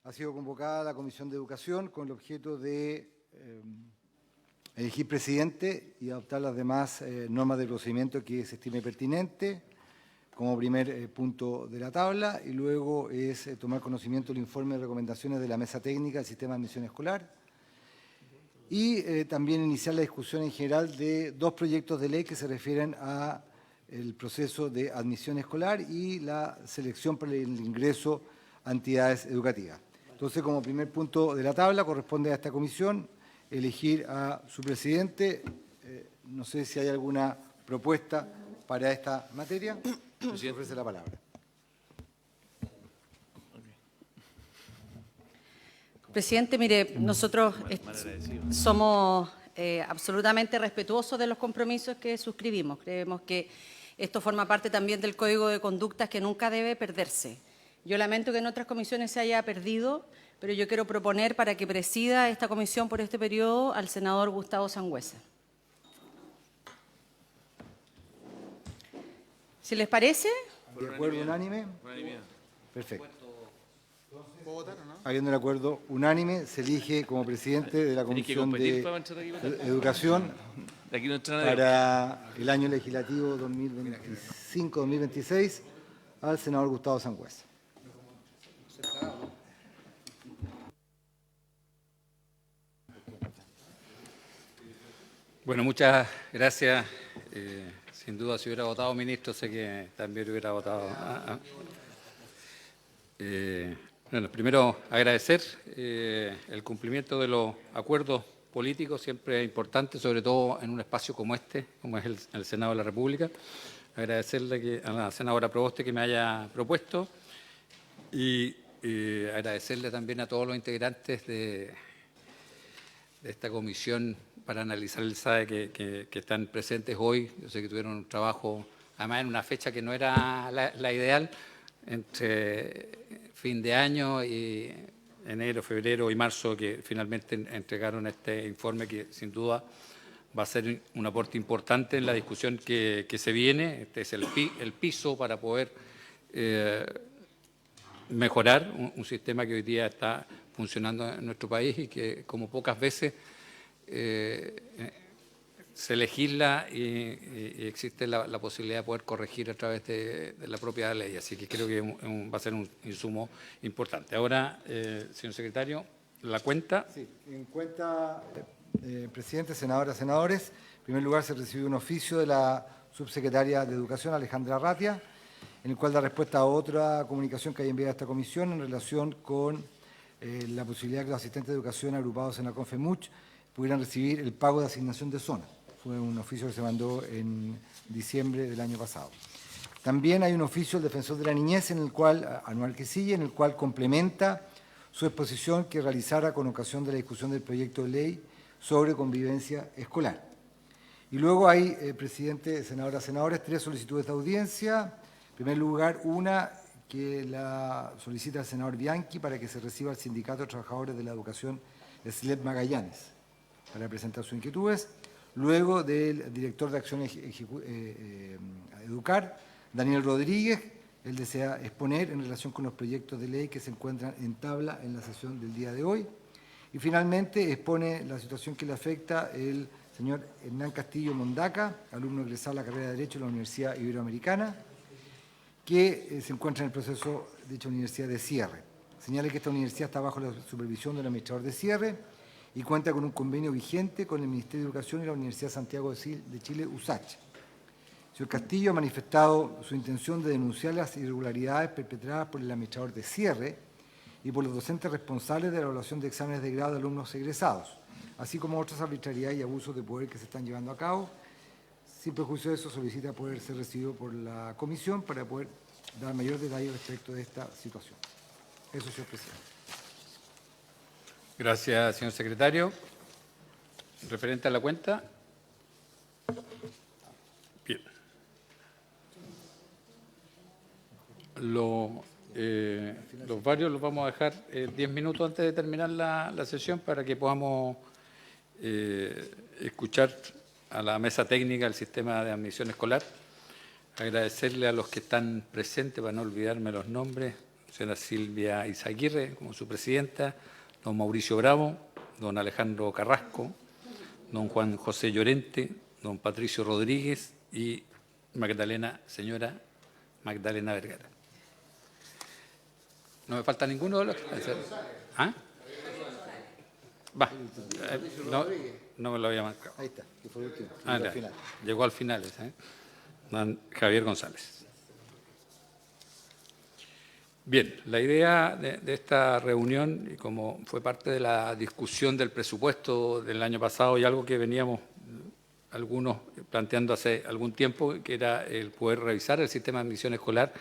Ha sido convocada la Comisión de Educación con el objeto de elegir presidente y adoptar las demás normas de procedimiento que se estime pertinente como primer punto de la tabla, y luego es tomar conocimiento del informe de recomendaciones de la Mesa Técnica del Sistema de Admisión Escolar y también iniciar la discusión en general de dos proyectos de ley que se refieren a el proceso de admisión escolar y la selección para el ingreso a entidades educativas. Entonces, como primer punto de la tabla, corresponde a esta comisión elegir a su presidente. No sé si hay alguna propuesta para esta materia. Se ofrece la palabra. Presidente, mire, nosotros somos absolutamente respetuosos de los compromisos que suscribimos. Creemos que esto forma parte también del Código de Conductas que nunca debe perderse. Yo lamento que en otras comisiones se haya perdido, pero yo quiero proponer para que presida esta comisión por este periodo al senador Gustavo Sangüesa. ¿Si les parece? ¿De acuerdo unánime? Unanimidad. Perfecto. Habiendo el acuerdo unánime, se elige como presidente de la Comisión de Educación para el año legislativo 2025-2026 al senador Gustavo Sangüesa. Bueno, muchas gracias. Sin duda, si hubiera votado ministro, sé que también hubiera votado. Bueno, primero agradecer el cumplimiento de los acuerdos políticos, siempre es importante, sobre todo en un espacio como este, como es el Senado de la República. Agradecerle a la senadora Proboste que me haya propuesto y agradecerle también a todos los integrantes de esta comisión para analizar el SAE que están presentes hoy. Yo sé que tuvieron un trabajo, además en una fecha que no era la ideal, entre fin de año y enero, febrero y marzo, que finalmente entregaron este informe que sin duda va a ser un aporte importante en la discusión que se viene. Este es el piso para poder mejorar un sistema que hoy día está funcionando en nuestro país y que, como pocas veces, se legisla y existe la posibilidad de poder corregir a través de la propia ley. Así que creo que va a ser un insumo importante. Ahora, señor secretario, la cuenta. Sí, en cuenta, presidente, senadoras, senadores. En primer lugar, se recibió un oficio de la subsecretaria de Educación, Alejandra Ratia, en el cual da respuesta a otra comunicación que haya enviado a esta comisión en relación con la posibilidad de que los asistentes de educación agrupados en la CONFEMUCH pudieran recibir el pago de asignación de zona. Fue un oficio que se mandó en diciembre del año pasado. También hay un oficio del Defensor de la Niñez, en el cual, anual que sigue, en el cual complementa su exposición que realizara con ocasión de la discusión del proyecto de ley sobre convivencia escolar. Y luego hay, presidente, senadoras, senadores, 3 solicitudes de audiencia. En primer lugar, una que la solicita el senador Bianchi para que se reciba al Sindicato de Trabajadores de la Educación de SLEP Magallanes para presentar sus inquietudes. Luego del director de Acción Educar, Daniel Rodríguez, él desea exponer en relación con los proyectos de ley que se encuentran en tabla en la sesión del día de hoy. Y finalmente expone la situación que le afecta el señor Hernán Castillo Mondaca, alumno egresado a la carrera de Derecho de la Universidad Iberoamericana, que se encuentra en el proceso de dicha universidad de cierre. Señala que esta universidad está bajo la supervisión del administrador de cierre y cuenta con un convenio vigente con el Ministerio de Educación y la Universidad de Santiago de Chile, USACH. El señor Castillo ha manifestado su intención de denunciar las irregularidades perpetradas por el administrador de cierre y por los docentes responsables de la evaluación de exámenes de grado de alumnos egresados, así como otras arbitrariedades y abusos de poder que se están llevando a cabo. Sin perjuicio de eso, solicita poder ser recibido por la comisión para poder dar mayor detalle respecto de esta situación. Eso, señor presidente. Gracias, señor secretario. Referente a la cuenta. Bien. Los varios los vamos a dejar 10 minutos antes de terminar la sesión para que podamos escuchar a la mesa técnica del sistema de admisión escolar. Agradecerle a los que están presentes, para no olvidarme los nombres, señora Silvia Izaguirre como su presidenta, don Mauricio Bravo, don Alejandro Carrasco, don Juan José Llorente, don Patricio Rodríguez y señora Magdalena Vergara. ¿No me falta ninguno de los que... ¿Ah? Va. No me lo había marcado. Ahí está, que fue el último. Llegó al final ese, don Javier González. Bien, la idea de esta reunión, y como fue parte de la discusión del presupuesto del año pasado y algo que veníamos algunos planteando hace algún tiempo, que era el poder revisar el sistema de admisión escolar,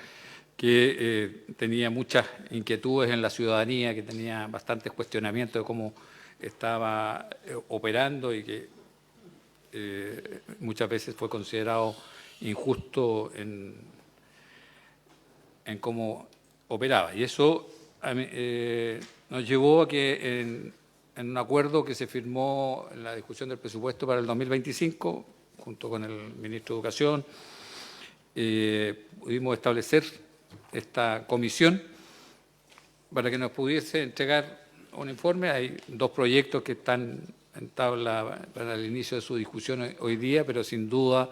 que tenía muchas inquietudes en la ciudadanía, que tenía bastantes cuestionamientos de cómo estaba operando y que muchas veces fue considerado injusto en cómo operaba. Y eso nos llevó a que en un acuerdo que se firmó en la discusión del presupuesto para el 2025, junto con el ministro de Educación, pudimos establecer esta comisión para que nos pudiese entregar un informe. Hay dos proyectos que están en tabla para el inicio de su discusión hoy día, pero sin duda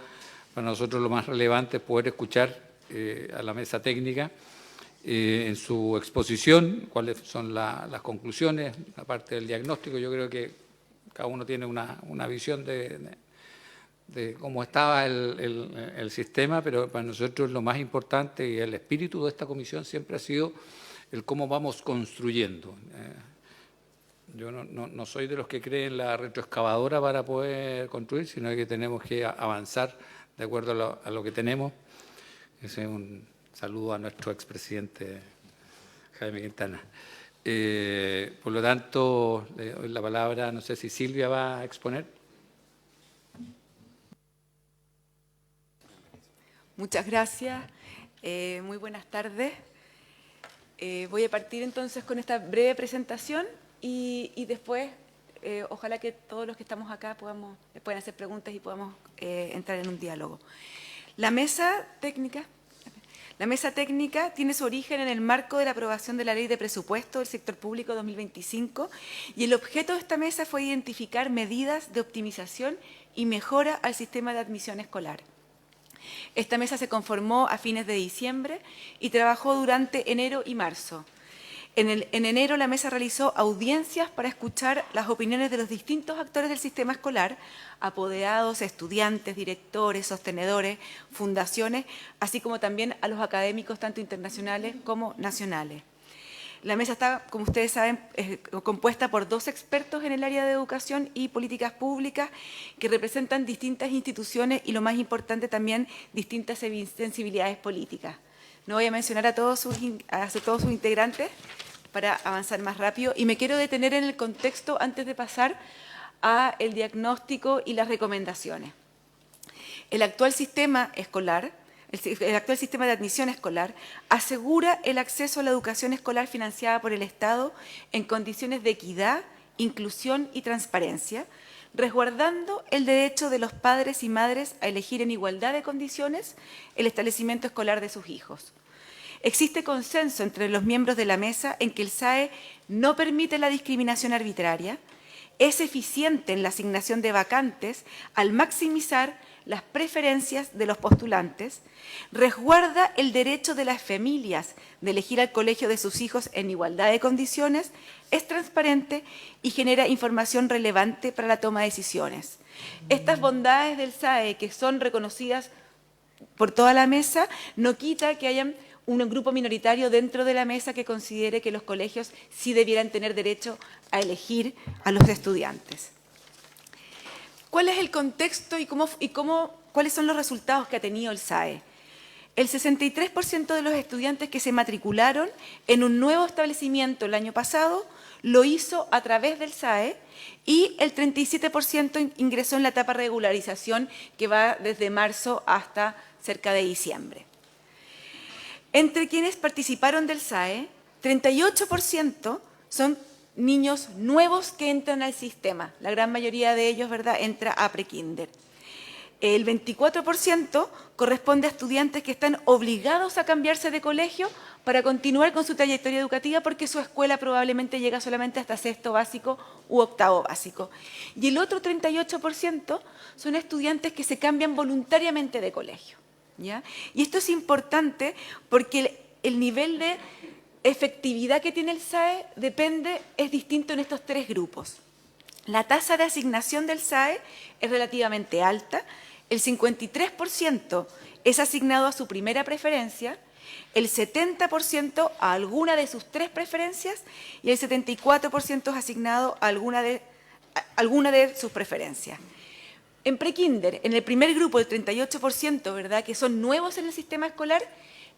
para nosotros lo más relevante es poder escuchar a la mesa técnica en su exposición cuáles son las conclusiones, la parte del diagnóstico. Yo creo que cada uno tiene una visión de cómo estaba el sistema, pero para nosotros lo más importante y el espíritu de esta comisión siempre ha sido el cómo vamos construyendo. Yo no soy de los que creen la retroexcavadora para poder construir, sino que tenemos que avanzar de acuerdo a lo que tenemos. Ese es un saludo a nuestro expresidente Jaime Quintana. Por lo tanto, le doy la palabra, no sé si Silvia va a exponer. Muchas gracias. Muy buenas tardes. Voy a partir entonces con esta breve presentación y después ojalá que todos los que estamos acá puedan hacer preguntas y podamos entrar en un diálogo. La mesa técnica tiene su origen en el marco de la aprobación de la Ley de Presupuesto del Sector Público 2025 y el objeto de esta mesa fue identificar medidas de optimización y mejora al sistema de admisión escolar. Esta mesa se conformó a fines de diciembre y trabajó durante enero y marzo. En enero la mesa realizó audiencias para escuchar las opiniones de los distintos actores del sistema escolar, apoderados, estudiantes, directores, sostenedores, fundaciones, así como también a los académicos tanto internacionales como nacionales. La mesa está, como ustedes saben, compuesta por 2 expertos en el área de educación y políticas públicas que representan distintas instituciones y, lo más importante también, distintas sensibilidades políticas. No voy a mencionar a todos sus integrantes para avanzar más rápido y me quiero detener en el contexto antes de pasar al diagnóstico y las recomendaciones. El actual sistema escolar, el actual sistema de admisión escolar asegura el acceso a la educación escolar financiada por el Estado en condiciones de equidad, inclusión y transparencia, resguardando el derecho de los padres y madres a elegir en igualdad de condiciones el establecimiento escolar de sus hijos. Existe consenso entre los miembros de la mesa en que el SAE no permite la discriminación arbitraria, es eficiente en la asignación de vacantes al maximizar las preferencias de los postulantes, resguarda el derecho de las familias de elegir al colegio de sus hijos en igualdad de condiciones, es transparente y genera información relevante para la toma de decisiones. Estas bondades del SAE, que son reconocidas por toda la mesa, no quita que hayan un grupo minoritario dentro de la mesa que considere que los colegios sí debieran tener derecho a elegir a los estudiantes. ¿Cuál es el contexto y cuáles son los resultados que ha tenido el SAE? El 63% de los estudiantes que se matricularon en un nuevo establecimiento el año pasado lo hizo a través del SAE y el 37% ingresó en la etapa de regularización que va desde marzo hasta cerca de diciembre. Entre quienes participaron del SAE, 38% son niños nuevos que entran al sistema. La gran mayoría de ellos, ¿verdad?, entra a prekinder. El 24% corresponde a estudiantes que están obligados a cambiarse de colegio para continuar con su trayectoria educativa porque su escuela probablemente llega solamente hasta sexto básico u octavo básico. Y el otro 38% son estudiantes que se cambian voluntariamente de colegio, ¿ya? Y esto es importante porque el nivel de efectividad que tiene el SAE es distinto en estos tres grupos. La tasa de asignación del SAE es relativamente alta. El 53% es asignado a su primera preferencia, el 70% a alguna de sus tres preferencias y el 74% es asignado a alguna de sus preferencias. En prekinder, en el primer grupo, el 38%, ¿verdad?, que son nuevos en el sistema escolar,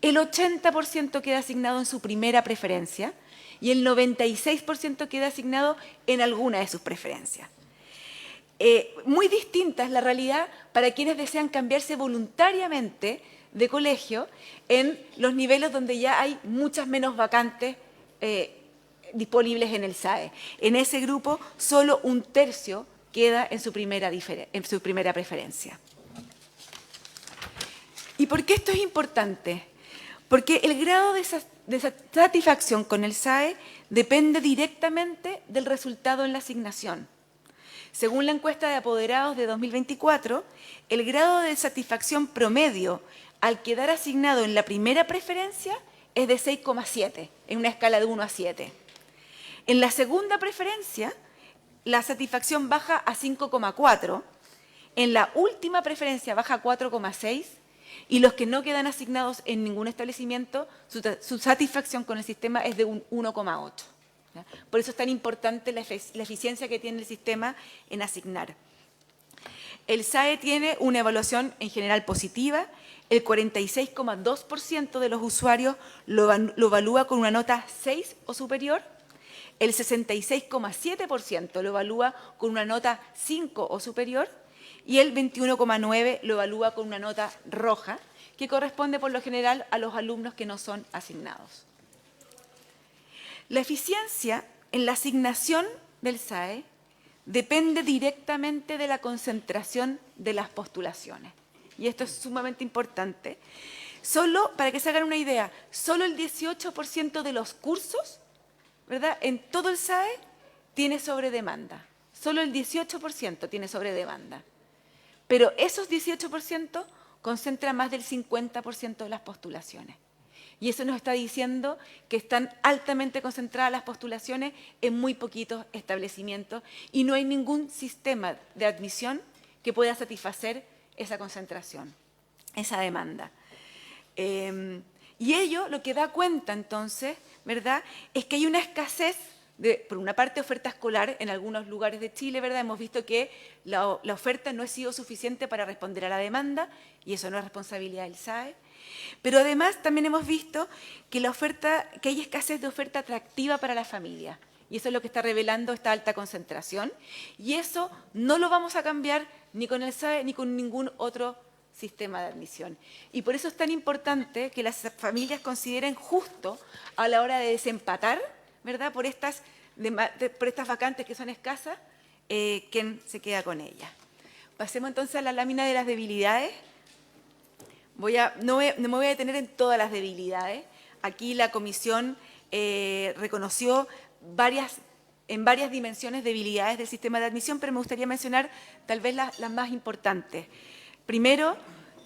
el 80% queda asignado en su primera preferencia y el 96% queda asignado en alguna de sus preferencias. Muy distinta es la realidad para quienes desean cambiarse voluntariamente de colegio en los niveles donde ya hay muchas menos vacantes disponibles en el SAE. En ese grupo, solo un tercio queda en su primera preferencia. ¿Y por qué esto es importante? Porque el grado de satisfacción con el SAE depende directamente del resultado en la asignación. Según la encuesta de apoderados de 2024, el grado de satisfacción promedio al quedar asignado en la primera preferencia es de 6,7, en una escala de 1 a 7. En la segunda preferencia, la satisfacción baja a 5,4, en la última preferencia baja a 4,6 y los que no quedan asignados en ningún establecimiento, su satisfacción con el sistema es de un 1,8. ¿Ya? Por eso es tan importante la eficiencia que tiene el sistema en asignar. El SAE tiene una evaluación en general positiva. El 46,2% de los usuarios lo evalúa con una nota 6 o superior. El 66,7% lo evalúa con una nota 5 o superior. Y el 21,9% lo evalúa con una nota roja, que corresponde por lo general a los alumnos que no son asignados. La eficiencia en la asignación del SAE depende directamente de la concentración de las postulaciones. Y esto es sumamente importante. Solo, para que se hagan una idea, solo el 18% de los cursos, ¿verdad?, en todo el SAE tiene sobredemanda. Solo el 18% tiene sobredemanda. Pero esos 18% concentran más del 50% de las postulaciones. Y eso nos está diciendo que están altamente concentradas las postulaciones en muy poquitos establecimientos y no hay ningún sistema de admisión que pueda satisfacer esa concentración, esa demanda. Y ello lo que da cuenta entonces, ¿verdad?, es que hay una escasez de, por una parte, oferta escolar en algunos lugares de Chile, ¿verdad? Hemos visto que la oferta no ha sido suficiente para responder a la demanda y eso no es responsabilidad del SAE. Pero además también hemos visto que que hay escasez de oferta atractiva para la familia. Y eso es lo que está revelando esta alta concentración. Y eso no lo vamos a cambiar ni con el SAE ni con ningún otro sistema de admisión. Y por eso es tan importante que las familias consideren justo a la hora de desempatar, ¿verdad?, por estas vacantes que son escasas, quién se queda con ellas. Pasemos entonces a la lámina de las debilidades. No me voy a detener en todas las debilidades. Aquí la comisión reconoció en varias dimensiones debilidades del sistema de admisión, pero me gustaría mencionar tal vez las más importantes. Primero,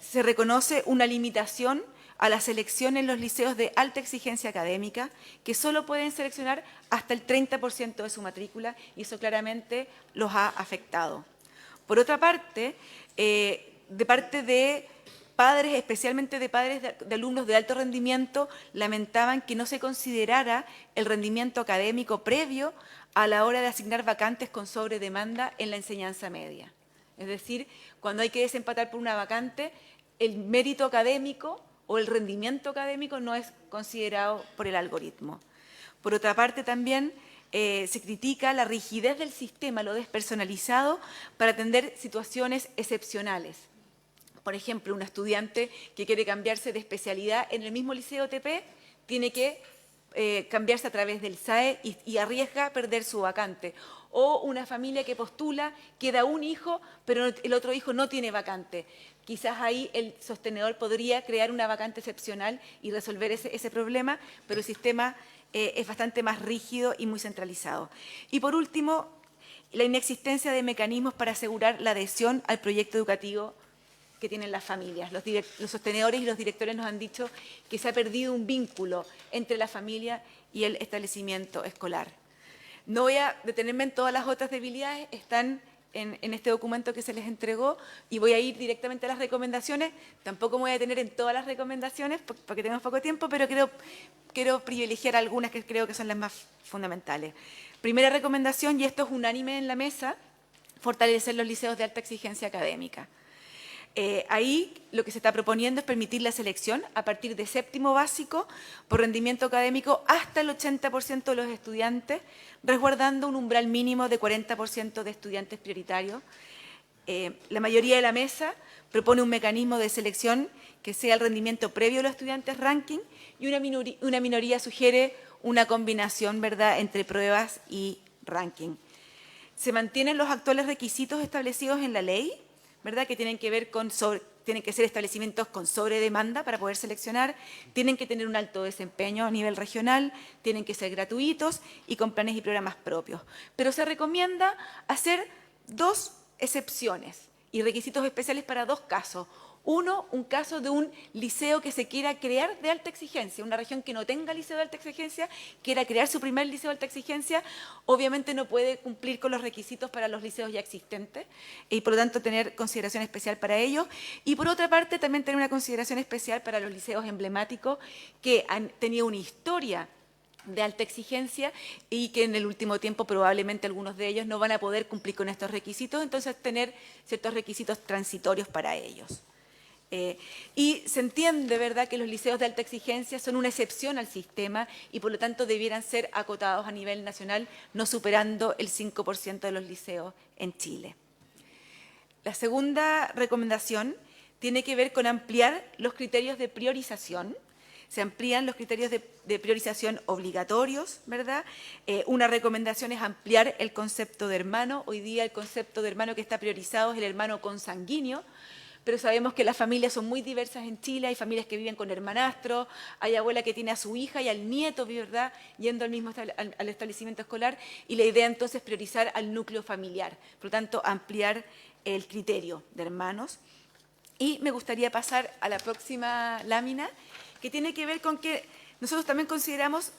se reconoce una limitación a la selección en los liceos de alta exigencia académica, que solo pueden seleccionar hasta el 30% de su matrícula, y eso claramente los ha afectado. Por otra parte, de parte de padres, especialmente de padres de alumnos de alto rendimiento, lamentaban que no se considerara el rendimiento académico previo a la hora de asignar vacantes con sobredemanda en la enseñanza media. Es decir, cuando hay que desempatar por una vacante, el mérito académico o el rendimiento académico no es considerado por el algoritmo. Por otra parte, también se critica la rigidez del sistema, lo despersonalizado, para atender situaciones excepcionales. Por ejemplo, un estudiante que quiere cambiarse de especialidad en el mismo liceo TP tiene que cambiarse a través del SAE y arriesga perder su vacante. o una familia que postula, queda un hijo, pero el otro hijo no tiene vacante. Quizás ahí el sostenedor podría crear una vacante excepcional y resolver ese problema, pero el sistema es bastante más rígido y muy centralizado. Y por último, la inexistencia de mecanismos para asegurar la adhesión al proyecto educativo que tienen las familias. Los sostenedores y los directores nos han dicho que se ha perdido un vínculo entre la familia y el establecimiento escolar. No voy a detenerme en todas las otras debilidades, están en este documento que se les entregó y voy a ir directamente a las recomendaciones. Tampoco me voy a detener en todas las recomendaciones porque tenemos poco tiempo, pero quiero privilegiar algunas que creo que son las más fundamentales. Primera recomendación, y esto es unánime en la mesa, fortalecer los liceos de alta exigencia académica. Ahí lo que se está proponiendo es permitir la selección a partir de séptimo básico por rendimiento académico hasta el 80% de los estudiantes, resguardando un umbral mínimo de 40% de estudiantes prioritarios. La mayoría de la mesa propone un mecanismo de selección que sea el rendimiento previo de los estudiantes ranking y una minoría sugiere una combinación, ¿verdad?, entre pruebas y ranking. Se mantienen los actuales requisitos establecidos en la ley, ¿verdad?, que tienen que ver con tienen que ser establecimientos con sobredemanda para poder seleccionar, tienen que tener un alto desempeño a nivel regional, tienen que ser gratuitos y con planes y programas propios. Pero se recomienda hacer 2 excepciones y requisitos especiales para 2 casos. Uno, un caso de un liceo que se quiera crear de alta exigencia, una región que no tenga liceo de alta exigencia, quiera crear su primer liceo de alta exigencia, obviamente no puede cumplir con los requisitos para los liceos ya existentes y por lo tanto tener consideración especial para ellos. Y por otra parte también tener una consideración especial para los liceos emblemáticos que han tenido una historia de alta exigencia y que en el último tiempo probablemente algunos de ellos no van a poder cumplir con estos requisitos, entonces tener ciertos requisitos transitorios para ellos. Y se entiende, ¿verdad?, que los liceos de alta exigencia son una excepción al sistema y por lo tanto debieran ser acotados a nivel nacional, no superando el 5% de los liceos en Chile. La segunda recomendación tiene que ver con ampliar los criterios de priorización. Se amplían los criterios de priorización obligatorios, ¿verdad? Una recomendación es ampliar el concepto de hermano. Hoy día el concepto de hermano que está priorizado es el hermano consanguíneo, pero sabemos que las familias son muy diversas en Chile, hay familias que viven con hermanastros, hay abuela que tiene a su hija y al nieto, ¿verdad?, yendo al establecimiento escolar, y la idea entonces es priorizar al núcleo familiar, por lo tanto ampliar el criterio de hermanos. Y me gustaría pasar a la próxima lámina, que tiene que ver con que nosotros también consideramos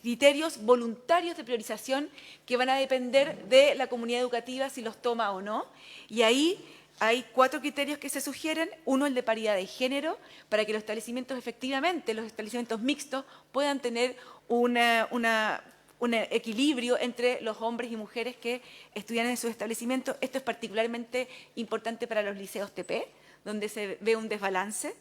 criterios voluntarios de priorización que van a depender de la comunidad educativa si los toma o no, y ahí hay 4 criterios que se sugieren. Uno, el de paridad de género, para que los establecimientos efectivamente, los establecimientos mixtos, puedan tener un equilibrio entre los hombres y mujeres que estudian en sus establecimientos. Esto es particularmente importante para los liceos TP, donde se ve un desbalance.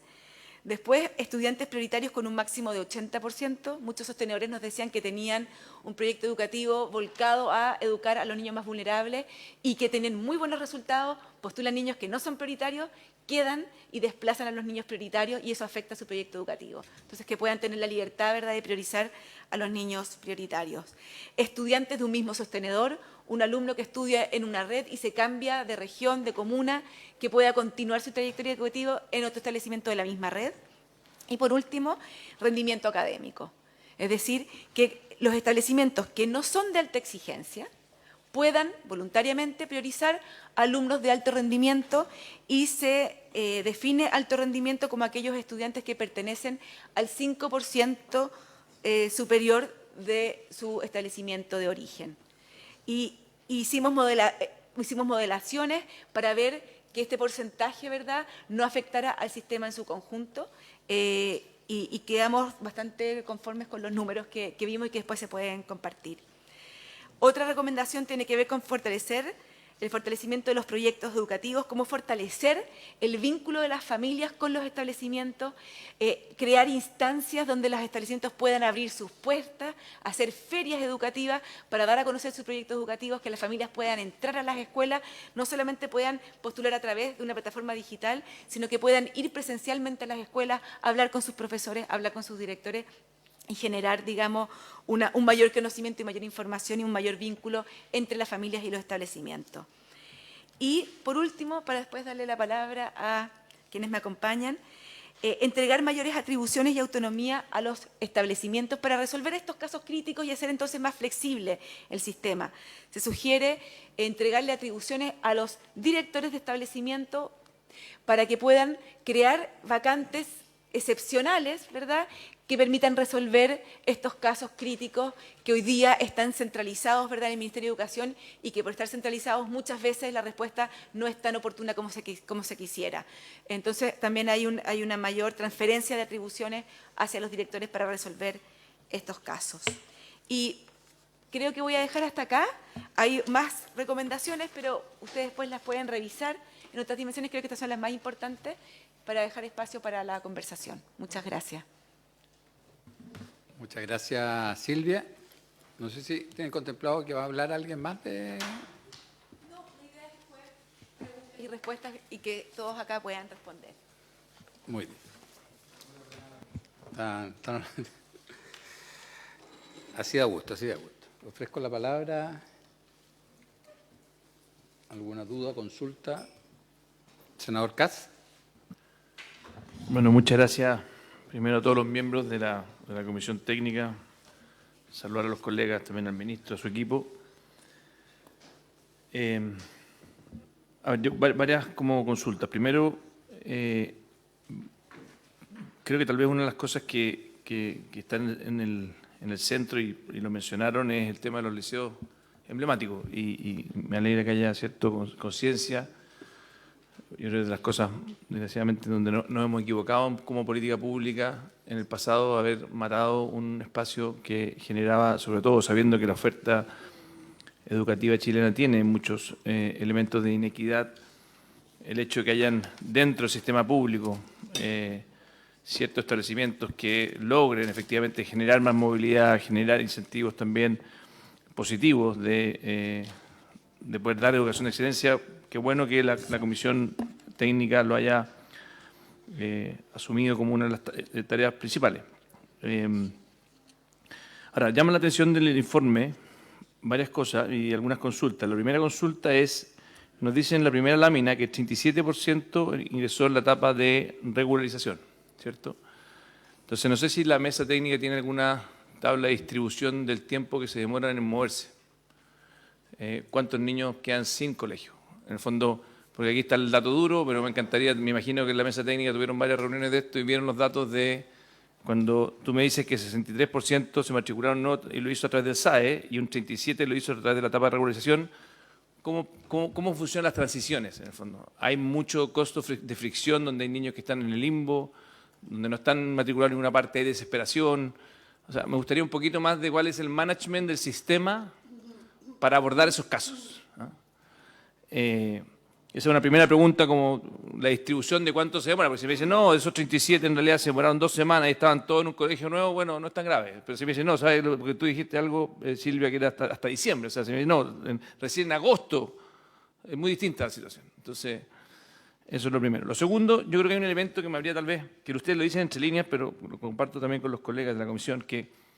Después, estudiantes prioritarios con un máximo de 80%. Muchos sostenedores nos decían que tenían un proyecto educativo volcado a educar a los niños más vulnerables y que tienen muy buenos resultados, postulan niños que no son prioritarios, quedan y desplazan a los niños prioritarios y eso afecta a su proyecto educativo. Entonces, que puedan tener la libertad, ¿verdad?, de priorizar a los niños prioritarios. Estudiantes de un mismo sostenedor, un alumno que estudia en una red y se cambia de región, de comuna, que pueda continuar su trayectoria educativa en otro establecimiento de la misma red. Y por último, rendimiento académico. Es decir, que los establecimientos que no son de alta exigencia puedan voluntariamente priorizar alumnos de alto rendimiento y se define alto rendimiento como aquellos estudiantes que pertenecen al 5% superior de su establecimiento de origen. Y hicimos modelaciones para ver que este porcentaje, ¿verdad?, no afectara al sistema en su conjunto y quedamos bastante conformes con los números que vimos y que después se pueden compartir. Otra recomendación tiene que ver con el fortalecimiento de los proyectos educativos, cómo fortalecer el vínculo de las familias con los establecimientos, crear instancias donde los establecimientos puedan abrir sus puertas, hacer ferias educativas para dar a conocer sus proyectos educativos, que las familias puedan entrar a las escuelas, no solamente puedan postular a través de una plataforma digital, sino que puedan ir presencialmente a las escuelas, hablar con sus profesores, hablar con sus directores y generar, digamos, un mayor conocimiento y mayor información y un mayor vínculo entre las familias y los establecimientos. Y, por último, para después darle la palabra a quienes me acompañan, entregar mayores atribuciones y autonomía a los establecimientos para resolver estos casos críticos y hacer entonces más flexible el sistema. Se sugiere entregarle atribuciones a los directores de establecimiento para que puedan crear vacantes excepcionales, ¿verdad?, que permitan resolver estos casos críticos que hoy día están centralizados, ¿verdad?, en el Ministerio de Educación, y que por estar centralizados muchas veces la respuesta no es tan oportuna como se quisiera. Entonces también hay una mayor transferencia de atribuciones hacia los directores para resolver estos casos. Y creo que voy a dejar hasta acá. Hay más recomendaciones, pero ustedes después las pueden revisar. En otras dimensiones creo que estas son las más importantes para dejar espacio para la conversación. Muchas gracias. Muchas gracias, Silvia. No sé si tienen contemplado que va a hablar alguien más de... No, la idea es que fue preguntas y respuestas y que todos acá puedan responder. Muy bien. Así da gusto, así da gusto. Ofrezco la palabra. ¿Alguna duda, consulta? Senador Katz. Bueno, muchas gracias primero a todos los miembros de la Comisión Técnica, saludar a los colegas, también al ministro, a su equipo. Varias como consultas. Primero, creo que tal vez una de las cosas que están en el centro, y lo mencionaron, es el tema de los liceos emblemáticos. Y me alegra que haya cierta conciencia. Yo creo que de las cosas, desgraciadamente, donde nos hemos equivocado como política pública en el pasado, haber matado un espacio que generaba, sobre todo sabiendo que la oferta educativa chilena tiene muchos elementos de inequidad, el hecho de que hayan dentro del sistema público ciertos establecimientos que logren efectivamente generar más movilidad, generar incentivos también positivos de poder dar educación de excelencia. Qué bueno que la Comisión Técnica lo haya asumido como una de las tareas principales. Ahora, llama la atención del informe varias cosas y algunas consultas. La primera consulta es, nos dicen en la primera lámina que el 37% ingresó en la etapa de regularización, ¿cierto? Entonces, no sé si la mesa técnica tiene alguna tabla de distribución del tiempo que se demoran en moverse. ¿Cuántos niños quedan sin colegio? En el fondo, porque aquí está el dato duro, pero me encantaría, me imagino que en la mesa técnica tuvieron varias reuniones de esto y vieron los datos de cuando tú me dices que 63% se matricularon y lo hizo a través del SAE y un 37% lo hizo a través de la etapa de regularización. ¿Cómo funcionan las transiciones, en el fondo? Hay mucho costo de fricción donde hay niños que están en el limbo, donde no están matriculados en ninguna parte, hay desesperación. O sea, me gustaría un poquito más de cuál es el management del sistema para abordar esos casos, ¿no? Esa es una primera pregunta, como la distribución de cuánto se demora, porque si me dicen, no, esos 37 en realidad se demoraron 2 semanas y estaban todos en un colegio nuevo, bueno, no es tan grave. Pero si me dicen, no, ¿sabes? Porque tú dijiste algo, Silvia, que era hasta diciembre, o sea, si me dicen, no, recién en agosto, es muy distinta la situación. Entonces, eso es lo primero. Lo segundo, yo creo que hay un elemento que me habría tal vez, que ustedes lo dicen entre líneas, pero lo comparto también con los colegas de la comisión, que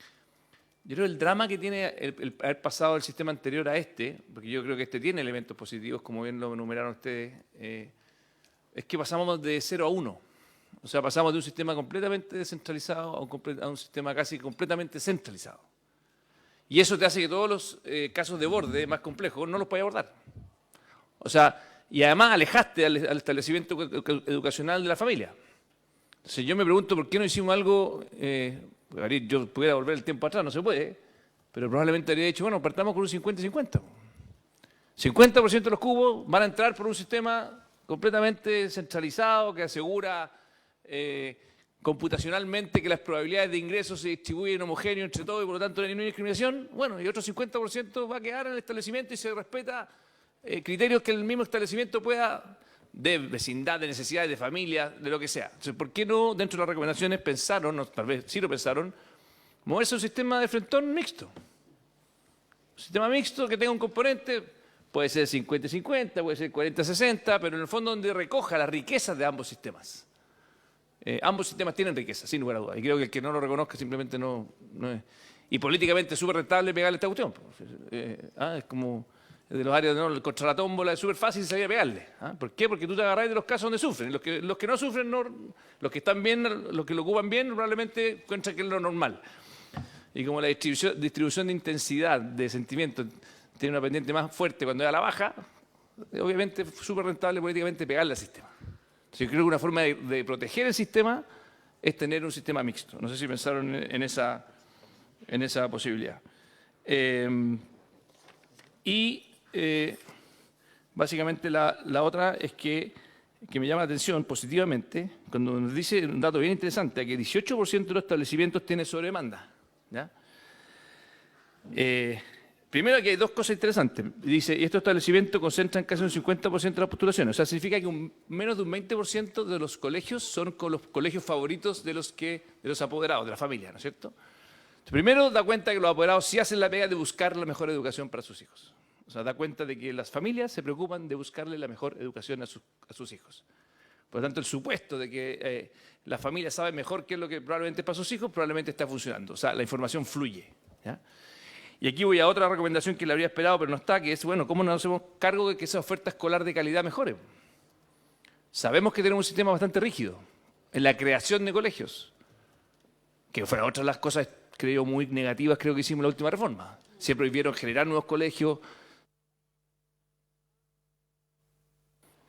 yo creo que el drama que tiene el haber pasado el sistema anterior a este, porque yo creo que este tiene elementos positivos, como bien lo enumeraron ustedes, es que pasamos de 0 a 1. O sea, pasamos de un sistema completamente descentralizado a un sistema casi completamente centralizado. Y eso te hace que todos los casos de borde más complejos no los puedas abordar. O sea, y además alejaste al establecimiento educacional de la familia. Entonces yo me pregunto por qué no hicimos algo... yo pudiera volver el tiempo atrás, no se puede, pero probablemente habría dicho, bueno, partamos con un 50-50. 50% de los cupos van a entrar por un sistema completamente centralizado que asegura computacionalmente que las probabilidades de ingreso se distribuyen homogéneo entre todos y por lo tanto no hay ninguna discriminación. Bueno, y otro 50% va a quedar en el establecimiento y se respeta criterios que el mismo establecimiento pueda, de vecindad, de necesidades, de familia, de lo que sea. Entonces, ¿por qué no, dentro de las recomendaciones, pensaron, o tal vez sí lo pensaron, moverse a un sistema de frentón mixto? Un sistema mixto que tenga un componente, puede ser 50-50, puede ser 40-60, pero en el fondo donde recoja las riquezas de ambos sistemas. Ambos sistemas tienen riqueza, sin lugar a dudas. Y creo que el que no lo reconozca simplemente no es. Y políticamente es súper rentable pegarle esta cuestión. Es como de los áreas, ¿no? Contra la tómbola es súper fácil sabía pegarle. ¿Por qué? Porque tú te agarrás de los casos donde sufren. Los que no sufren, los que están bien, los que lo ocupan bien, probablemente encuentran que es lo normal. Y como la distribución de intensidad de sentimientos tiene una pendiente más fuerte cuando es a la baja, obviamente es súper rentable políticamente pegarle al sistema. Yo creo que una forma de proteger el sistema es tener un sistema mixto. No sé si pensaron en esa posibilidad. Básicamente la otra es que me llama la atención positivamente cuando nos dice un dato bien interesante, que 18% de los establecimientos tiene sobredemanda. ¿Ya? Primero, aquí hay dos cosas interesantes. Dice, y estos establecimientos concentran casi un 50% de las postulaciones. O sea, significa que menos de un 20% de los colegios son con los colegios favoritos de los apoderados, de la familia, ¿no es cierto? Primero, da cuenta que los apoderados sí hacen la pega de buscar la mejor educación para sus hijos. O sea, da cuenta de que las familias se preocupan de buscarle la mejor educación a sus hijos. Por lo tanto, el supuesto de que la familia sabe mejor qué es lo que probablemente es para sus hijos, probablemente está funcionando. O sea, la información fluye. ¿Ya? Y aquí voy a otra recomendación que le habría esperado, pero no está, que es, bueno, ¿cómo nos hacemos cargo de que esa oferta escolar de calidad mejore? Sabemos que tenemos un sistema bastante rígido en la creación de colegios, que fue otra de las cosas, creo, muy negativas, creo que hicimos en la última reforma. Se prohibieron generar nuevos colegios.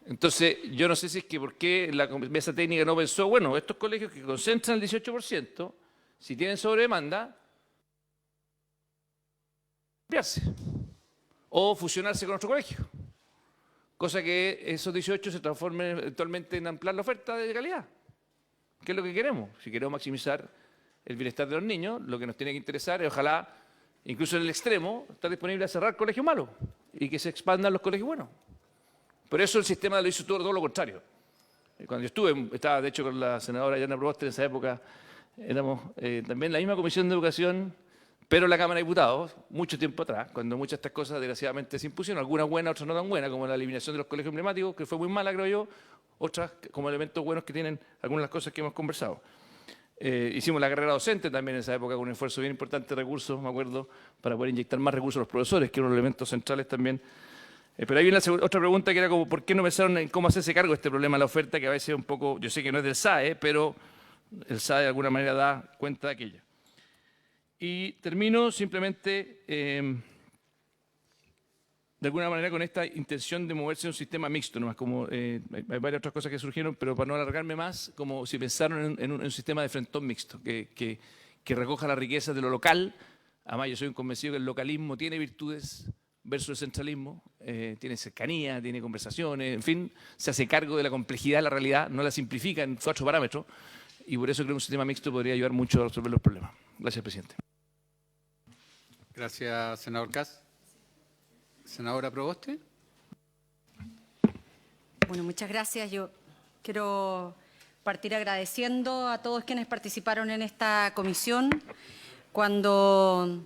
Entonces, yo no sé si es que por qué la mesa técnica no pensó, bueno, estos colegios que concentran el 18%, si tienen sobredemanda, cambiarse o fusionarse con otro colegio. Cosa que esos 18 se transformen eventualmente en ampliar la oferta de calidad. ¿Qué es lo que queremos? Si queremos maximizar el bienestar de los niños, lo que nos tiene que interesar es, ojalá, incluso en el extremo, estar disponible a cerrar colegios malos y que se expandan los colegios buenos. Por eso el sistema lo hizo todo lo contrario. Cuando yo estaba de hecho con la senadora Yana Proboste en esa época, éramos también en la misma comisión de educación, pero en la Cámara de Diputados, mucho tiempo atrás, cuando muchas de estas cosas desgraciadamente se impusieron, algunas buenas, otras no tan buenas, como la eliminación de los colegios emblemáticos, que fue muy mala, creo yo, otras como elementos buenos que tienen algunas de las cosas que hemos conversado. Hicimos la carrera docente también en esa época con un esfuerzo bien importante de recursos, me acuerdo, para poder inyectar más recursos a los profesores, que eran unos elementos centrales también. Pero ahí viene otra pregunta que era como, ¿por qué no pensaron en cómo hacerse cargo de este problema de la oferta, que a veces es un poco, yo sé que no es del SAE, pero el SAE de alguna manera da cuenta de aquello. Y termino simplemente, de alguna manera, con esta intención de moverse en un sistema mixto, nomás como hay varias otras cosas que surgieron, pero para no alargarme más, como si pensaron en un sistema de frentón mixto, que recoja la riqueza de lo local. Además, yo soy un convencido que el localismo tiene virtudes versus el centralismo, tiene cercanía, tiene conversaciones, en fin, se hace cargo de la complejidad de la realidad, no la simplifica en 4 parámetros, y por eso creo que un sistema mixto podría ayudar mucho a resolver los problemas. Gracias, presidente. Gracias, senador Kass. Senadora Proboste. Bueno, muchas gracias. Yo quiero partir agradeciendo a todos quienes participaron en esta comisión. Cuando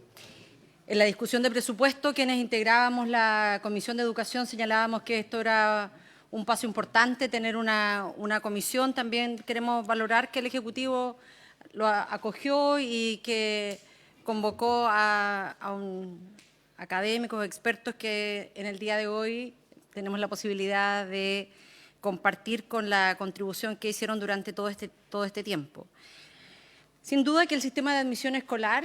en la discusión de presupuesto, quienes integrábamos la Comisión de Educación señalábamos que esto era un paso importante, tener una comisión. También queremos valorar que el Ejecutivo lo acogió y que convocó a académicos, expertos que en el día de hoy tenemos la posibilidad de compartir con la contribución que hicieron durante todo este tiempo. Sin duda que el sistema de admisión escolar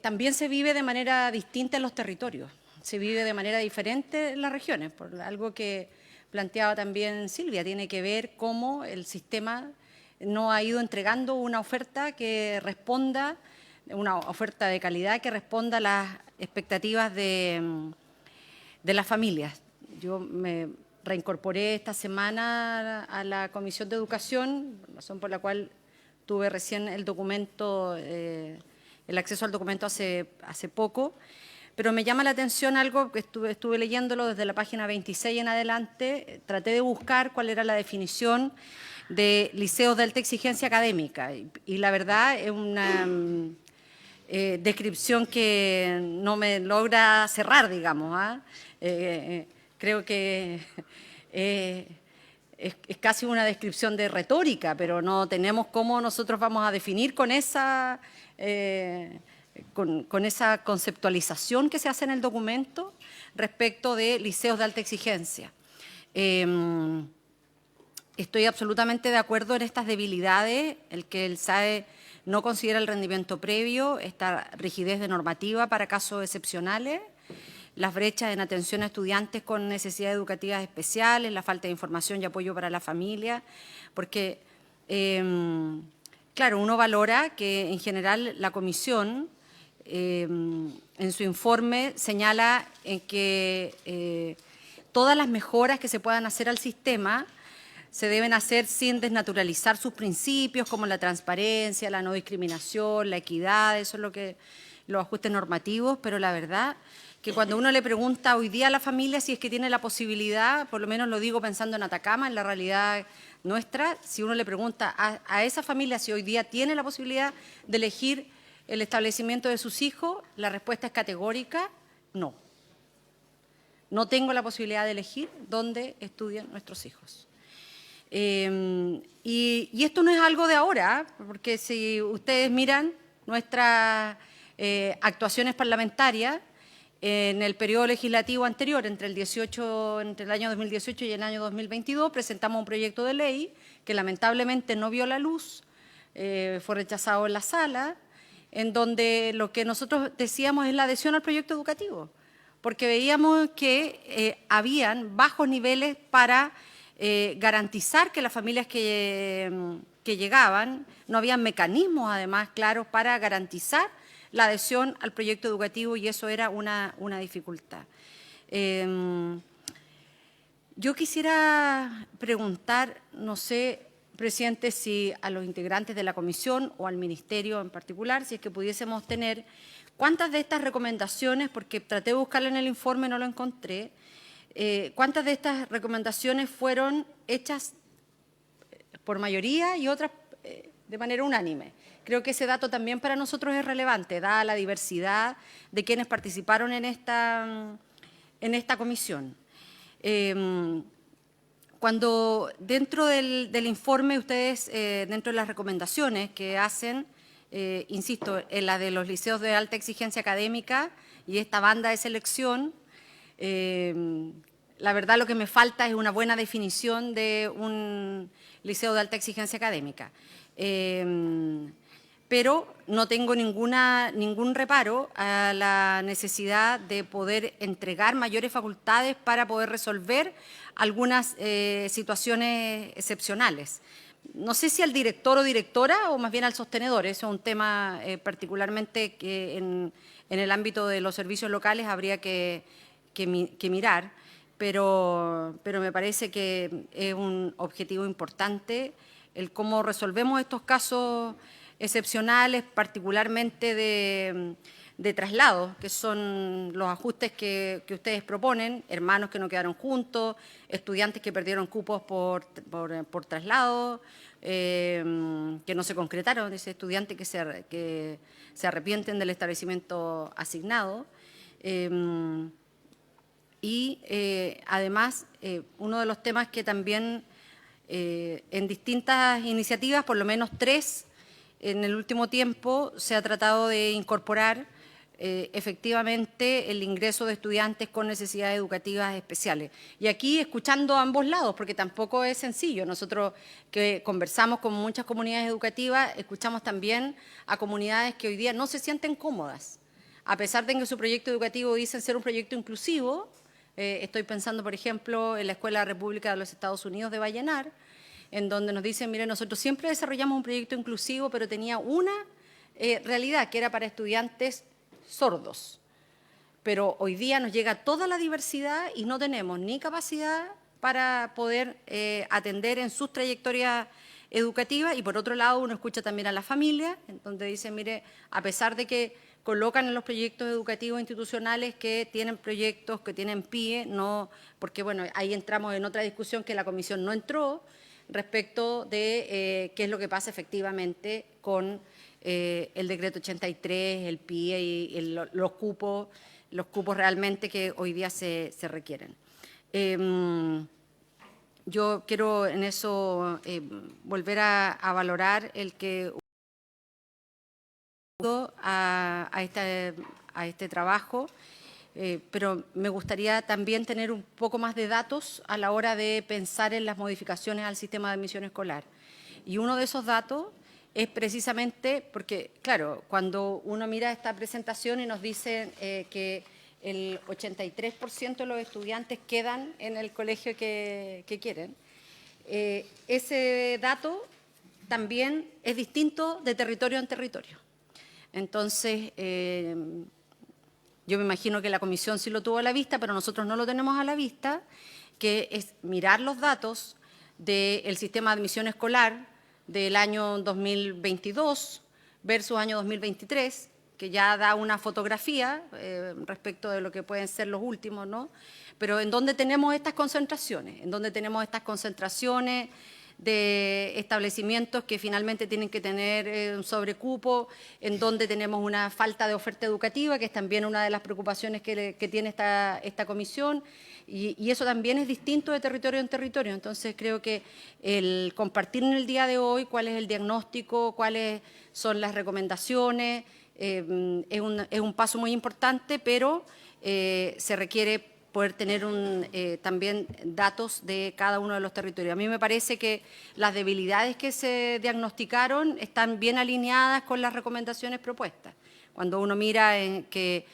también se vive de manera distinta en los territorios, se vive de manera diferente en las regiones, por algo que planteaba también Silvia, tiene que ver cómo el sistema no ha ido entregando una oferta que responda, una oferta de calidad que responda a las expectativas de las familias. Yo me reincorporé esta semana a la Comisión de Educación, razón por la cual tuve recién el documento, el acceso al documento hace poco, pero me llama la atención algo que estuve leyéndolo desde la página 26 en adelante, traté de buscar cuál era la definición de liceos de alta exigencia académica y la verdad es una descripción que no me logra cerrar, digamos. Creo que es casi una descripción de retórica, pero no tenemos cómo nosotros vamos a definir con esa conceptualización que se hace en el documento respecto de liceos de alta exigencia. Estoy absolutamente de acuerdo en estas debilidades, el que el SAE no considera el rendimiento previo, esta rigidez de normativa para casos excepcionales, las brechas en atención a estudiantes con necesidades educativas especiales, la falta de información y apoyo para la familia, porque, claro, uno valora que en general la comisión en su informe señala en que todas las mejoras que se puedan hacer al sistema se deben hacer sin desnaturalizar sus principios, como la transparencia, la no discriminación, la equidad, eso es lo que los ajustes normativos, pero la verdad que cuando uno le pregunta hoy día a la familia si es que tiene la posibilidad, por lo menos lo digo pensando en Atacama, en la realidad nuestra, si uno le pregunta a esa familia si hoy día tiene la posibilidad de elegir el establecimiento de sus hijos, la respuesta es categórica, no. No tengo la posibilidad de elegir dónde estudian nuestros hijos. Y esto no es algo de ahora, porque si ustedes miran nuestras actuaciones parlamentarias en el periodo legislativo anterior, entre el año 2018 y el año 2022, presentamos un proyecto de ley que lamentablemente no vio la luz, fue rechazado en la sala, en donde lo que nosotros decíamos es la adhesión al proyecto educativo, porque veíamos que habían bajos niveles para garantizar que las familias que llegaban, no había mecanismos además claros para garantizar la adhesión al proyecto educativo y eso era una dificultad. Yo quisiera preguntar, no sé, presidente, si a los integrantes de la comisión o al ministerio en particular, si es que pudiésemos tener cuántas de estas recomendaciones, porque traté de buscarlo en el informe y no lo encontré, cuántas de estas recomendaciones fueron hechas por mayoría y otras de manera unánime. Creo que ese dato también para nosotros es relevante, dada la diversidad de quienes participaron en esta comisión. Cuando dentro del informe ustedes, dentro de las recomendaciones que hacen, insisto, en la de los liceos de alta exigencia académica y esta banda de selección, la verdad lo que me falta es una buena definición de un liceo de alta exigencia académica. Pero no tengo ningún reparo a la necesidad de poder entregar mayores facultades para poder resolver algunas situaciones excepcionales. No sé si al director o directora o más bien al sostenedor, eso es un tema particularmente que en el ámbito de los servicios locales habría que mirar, pero me parece que es un objetivo importante el cómo resolvemos estos casos excepcionales, particularmente de traslados, que son los ajustes que ustedes proponen, hermanos que no quedaron juntos, estudiantes que perdieron cupos por traslado, que no se concretaron, ese estudiante que se arrepienten del establecimiento asignado. Además, uno de los temas que también en distintas iniciativas, por lo menos 3, en el último tiempo se ha tratado de incorporar efectivamente el ingreso de estudiantes con necesidades educativas especiales. Y aquí escuchando a ambos lados, porque tampoco es sencillo. Nosotros que conversamos con muchas comunidades educativas, escuchamos también a comunidades que hoy día no se sienten cómodas. A pesar de que su proyecto educativo dicen ser un proyecto inclusivo, estoy pensando, por ejemplo, en la Escuela República de los Estados Unidos de Vallenar, en donde nos dicen, mire, nosotros siempre desarrollamos un proyecto inclusivo, pero tenía una realidad, que era para estudiantes sordos. Pero hoy día nos llega toda la diversidad y no tenemos ni capacidad para poder atender en sus trayectorias educativas. Y por otro lado, uno escucha también a la familia, en donde dicen, mire, a pesar de que colocan en los proyectos educativos institucionales que tienen proyectos, que tienen PIE, no, porque bueno, ahí entramos en otra discusión que la comisión no entró, respecto de qué es lo que pasa efectivamente con el decreto 83, el PIE y los cupos realmente que hoy día se requieren. Yo quiero en eso volver a valorar el que a este trabajo, pero me gustaría también tener un poco más de datos a la hora de pensar en las modificaciones al sistema de admisión escolar. Y uno de esos datos es precisamente porque, claro, cuando uno mira esta presentación y nos dicen que el 83% de los estudiantes quedan en el colegio que quieren, ese dato también es distinto de territorio en territorio. Entonces, yo me imagino que la comisión sí lo tuvo a la vista, pero nosotros no lo tenemos a la vista, que es mirar los datos del sistema de admisión escolar del año 2022 versus año 2023, que ya da una fotografía respecto de lo que pueden ser los últimos, ¿no? Pero en donde tenemos estas concentraciones, de establecimientos que finalmente tienen que tener un sobrecupo, en donde tenemos una falta de oferta educativa, que es también una de las preocupaciones que tiene esta comisión, y eso también es distinto de territorio en territorio. Entonces creo que el compartir en el día de hoy cuál es el diagnóstico, cuáles son las recomendaciones, es un paso muy importante, pero se requiere poder tener también datos de cada uno de los territorios. A mí me parece que las debilidades que se diagnosticaron están bien alineadas con las recomendaciones propuestas. Cuando uno mira que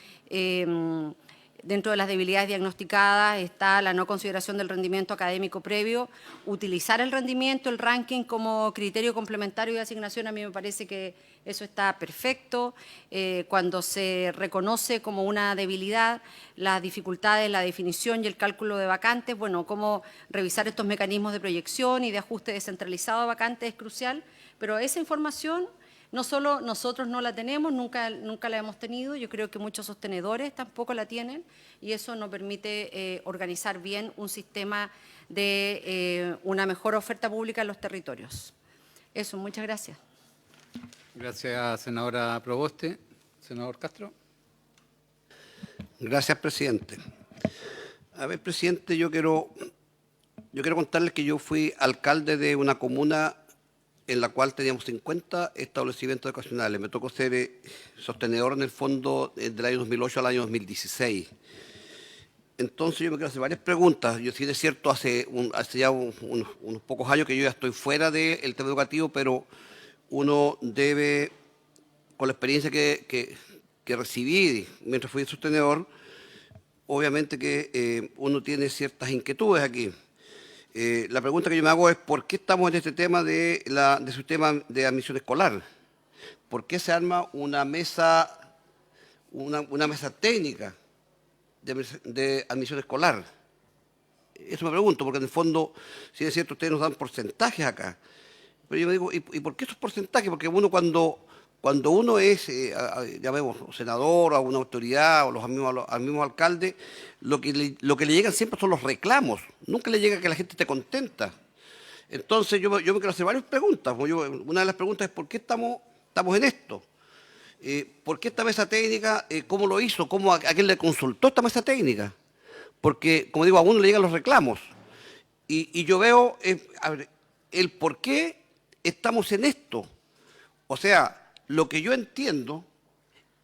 dentro de las debilidades diagnosticadas está la no consideración del rendimiento académico previo, utilizar el rendimiento, el ranking como criterio complementario de asignación, a mí me parece que eso está perfecto. Cuando se reconoce como una debilidad las dificultades, la definición y el cálculo de vacantes, bueno, cómo revisar estos mecanismos de proyección y de ajuste descentralizado a vacantes es crucial, pero esa información no solo nosotros no la tenemos, nunca la hemos tenido, yo creo que muchos sostenedores tampoco la tienen y eso nos permite organizar bien un sistema de una mejor oferta pública en los territorios. Eso, muchas gracias. Gracias, senadora Proboste. Senador Castro. Gracias, presidente. A ver, presidente, yo quiero contarles que yo fui alcalde de una comuna en la cual teníamos 50 establecimientos educacionales. Me tocó ser sostenedor en el fondo del año 2008 al año 2016. Entonces yo me quiero hacer varias preguntas. Yo sí es cierto, hace ya unos pocos años que yo ya estoy fuera del tema educativo, pero uno debe, con la experiencia que recibí mientras fui sostenedor, obviamente que uno tiene ciertas inquietudes aquí. La pregunta que yo me hago es ¿por qué estamos en este tema de sistema de admisión escolar? ¿Por qué se arma una mesa técnica de admisión escolar? Eso me pregunto, porque en el fondo, si es cierto, ustedes nos dan porcentajes acá. Pero yo me digo, ¿y por qué esos porcentajes? Porque uno cuando uno es, llamemos, senador, o alguna autoridad, o al mismo alcalde, lo que le llegan siempre son los reclamos. Nunca le llega que la gente esté contenta. Entonces, yo me quiero hacer varias preguntas. Una de las preguntas es, ¿por qué estamos en esto? ¿Por qué esta mesa técnica? ¿Cómo lo hizo? ¿A quién le consultó esta mesa técnica? Porque, como digo, a uno le llegan los reclamos. Y yo veo el por qué estamos en esto. O sea, lo que yo entiendo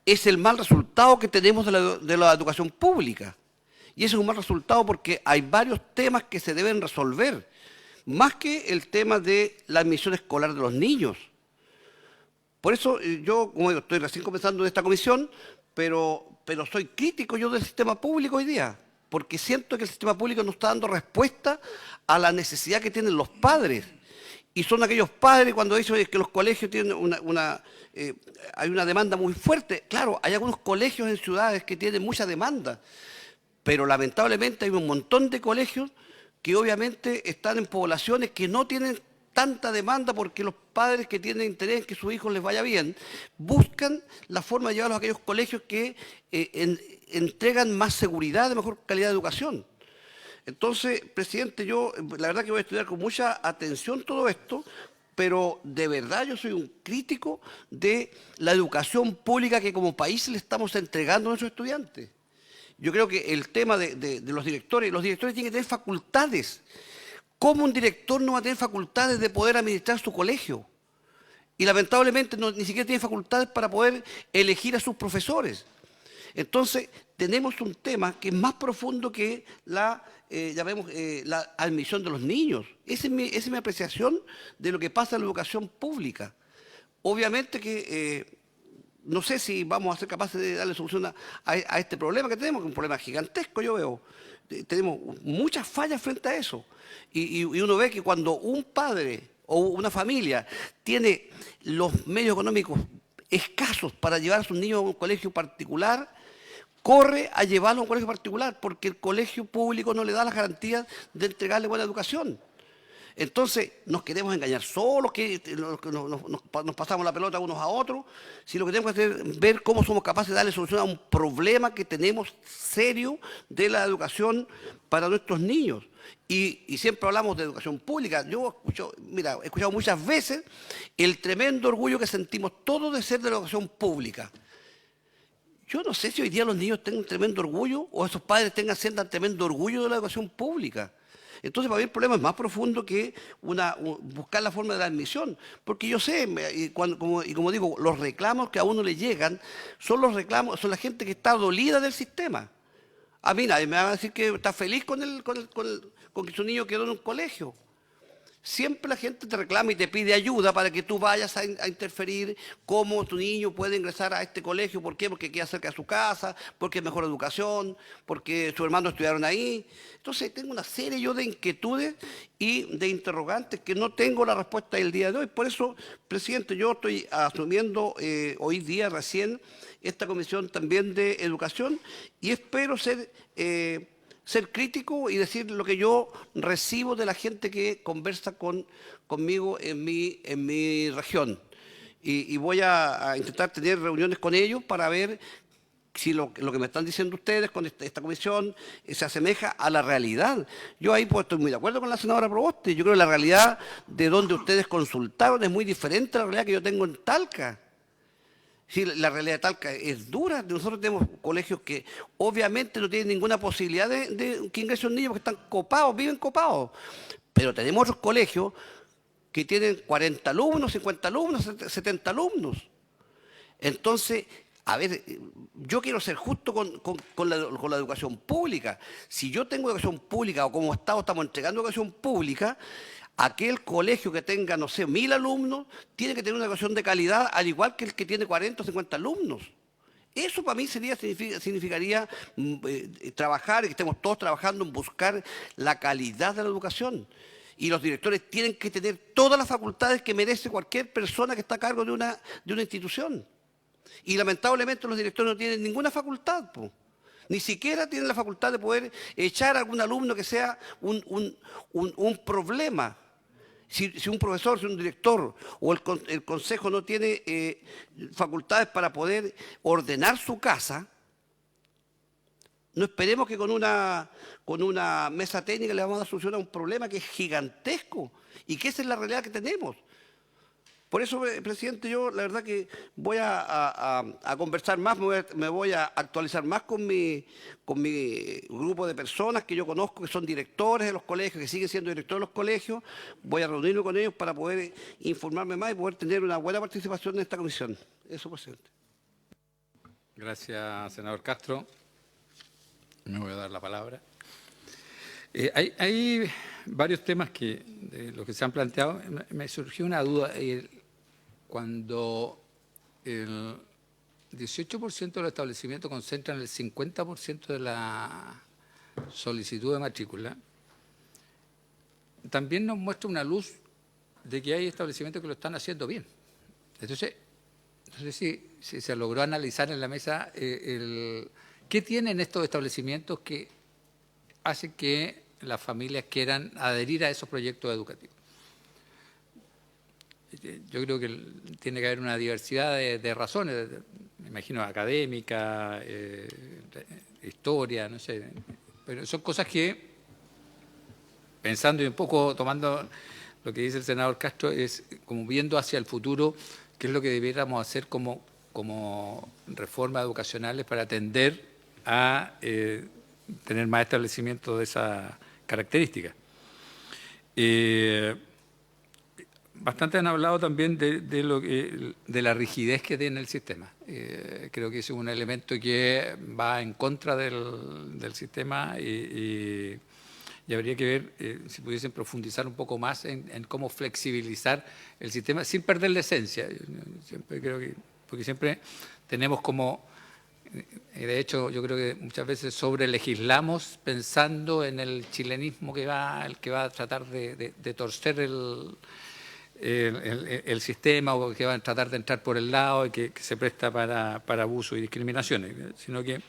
es el mal resultado que tenemos de la educación pública. Y ese es un mal resultado porque hay varios temas que se deben resolver, más que el tema de la admisión escolar de los niños. Por eso yo, como digo, estoy recién comenzando en esta comisión, pero soy crítico yo del sistema público hoy día, porque siento que el sistema público no está dando respuesta a la necesidad que tienen los padres. Y son aquellos padres cuando dicen que los colegios tienen hay una demanda muy fuerte. Claro, hay algunos colegios en ciudades que tienen mucha demanda, pero lamentablemente hay un montón de colegios que obviamente están en poblaciones que no tienen tanta demanda porque los padres que tienen interés en que sus hijos les vaya bien buscan la forma de llevarlos a aquellos colegios que entregan más seguridad, de mejor calidad de educación. Entonces, presidente, yo la verdad que voy a estudiar con mucha atención todo esto, pero de verdad yo soy un crítico de la educación pública que como país le estamos entregando a nuestros estudiantes. Yo creo que el tema de los directores tienen que tener facultades. ¿Cómo un director no va a tener facultades de poder administrar su colegio? Y lamentablemente ni siquiera tiene facultades para poder elegir a sus profesores. Entonces, tenemos un tema que es más profundo que la admisión de los niños. Esa es mi apreciación de lo que pasa en la educación pública. Obviamente que no sé si vamos a ser capaces de darle solución a este problema que tenemos, que es un problema gigantesco, yo veo. Tenemos muchas fallas frente a eso. Y uno ve que cuando un padre o una familia tiene los medios económicos escasos para llevar a sus niños a un colegio particular, corre a llevarlo a un colegio particular porque el colegio público no le da las garantías de entregarle buena educación. Entonces, nos queremos engañar solos, que nos pasamos la pelota unos a otros, si lo que tenemos que hacer es ver cómo somos capaces de darle solución a un problema que tenemos serio de la educación para nuestros niños. Y siempre hablamos de educación pública. Yo he escuchado muchas veces el tremendo orgullo que sentimos todos de ser de la educación pública. Yo no sé si hoy día los niños tengan tremendo orgullo o esos padres sientan tremendo orgullo de la educación pública. Entonces, para mí el problema es más profundo que buscar la forma de la admisión. Porque yo sé, y como digo, los reclamos que a uno le llegan son los reclamos, son la gente que está dolida del sistema. A mí nadie me va a decir que está feliz con que su niño quedó en un colegio. Siempre la gente te reclama y te pide ayuda para que tú vayas a interferir cómo tu niño puede ingresar a este colegio. ¿Por qué? Porque queda cerca de su casa, porque es mejor educación, porque sus hermanos estudiaron ahí. Entonces tengo una serie yo de inquietudes y de interrogantes que no tengo la respuesta del día de hoy. Por eso, presidente, yo estoy asumiendo hoy día recién esta comisión también de educación y espero ser crítico y decir lo que yo recibo de la gente que conversa conmigo en mi región. Y voy a intentar tener reuniones con ellos para ver si lo que me están diciendo ustedes con esta comisión se asemeja a la realidad. Yo ahí pues estoy muy de acuerdo con la senadora Proboste. Yo creo que la realidad de donde ustedes consultaron es muy diferente a la realidad que yo tengo en Talca. Sí, la realidad de Talca es dura. Nosotros tenemos colegios que obviamente no tienen ninguna posibilidad de que ingresen niños porque están copados, viven copados. Pero tenemos otros colegios que tienen 40 alumnos, 50 alumnos, 70 alumnos. Entonces, a ver, yo quiero ser justo con la educación pública. Si yo tengo educación pública o como Estado estamos entregando educación pública, aquel colegio que tenga, no sé, 1000 alumnos, tiene que tener una educación de calidad, al igual que el que tiene 40 o 50 alumnos. Eso para mí significaría trabajar, y que estemos todos trabajando en buscar la calidad de la educación. Y los directores tienen que tener todas las facultades que merece cualquier persona que está a cargo de una institución. Y lamentablemente los directores no tienen ninguna facultad, po. Ni siquiera tienen la facultad de poder echar a algún alumno que sea un problema. Si un profesor, si un director o el consejo no tiene facultades para poder ordenar su casa, no esperemos que con una mesa técnica le vamos a dar solución a un problema que es gigantesco y que esa es la realidad que tenemos. Por eso, presidente, yo la verdad que voy a conversar más, me voy a actualizar más con mi grupo de personas que yo conozco, que son directores de los colegios, que siguen siendo directores de los colegios. Voy a reunirme con ellos para poder informarme más y poder tener una buena participación en esta comisión. Eso, presidente. Gracias, senador Castro. Me voy a dar la palabra. Hay varios temas de los que se han planteado. Me surgió una duda. Cuando el 18% de los establecimientos concentran el 50% de la solicitud de matrícula, también nos muestra una luz de que hay establecimientos que lo están haciendo bien. Entonces, no sé si se logró analizar en la mesa qué tienen estos establecimientos que hacen que las familias quieran adherir a esos proyectos educativos. Yo creo que tiene que haber una diversidad de razones, me imagino académica, historia, no sé, pero son cosas que, pensando y un poco tomando lo que dice el senador Castro, es como viendo hacia el futuro qué es lo que debiéramos hacer como reformas educacionales para atender a tener más establecimientos de esa característica. Bastante han hablado también de la rigidez que tiene el sistema. Creo que ese es un elemento que va en contra del sistema y habría que ver si pudiesen profundizar un poco más en cómo flexibilizar el sistema sin perder la esencia. Siempre creo que, porque siempre tenemos como, de hecho yo creo que muchas veces sobrelegislamos pensando en el chilenismo que va a tratar de torcer el sistema o que va a tratar de entrar por el lado y que se presta para abuso y discriminaciones, sino que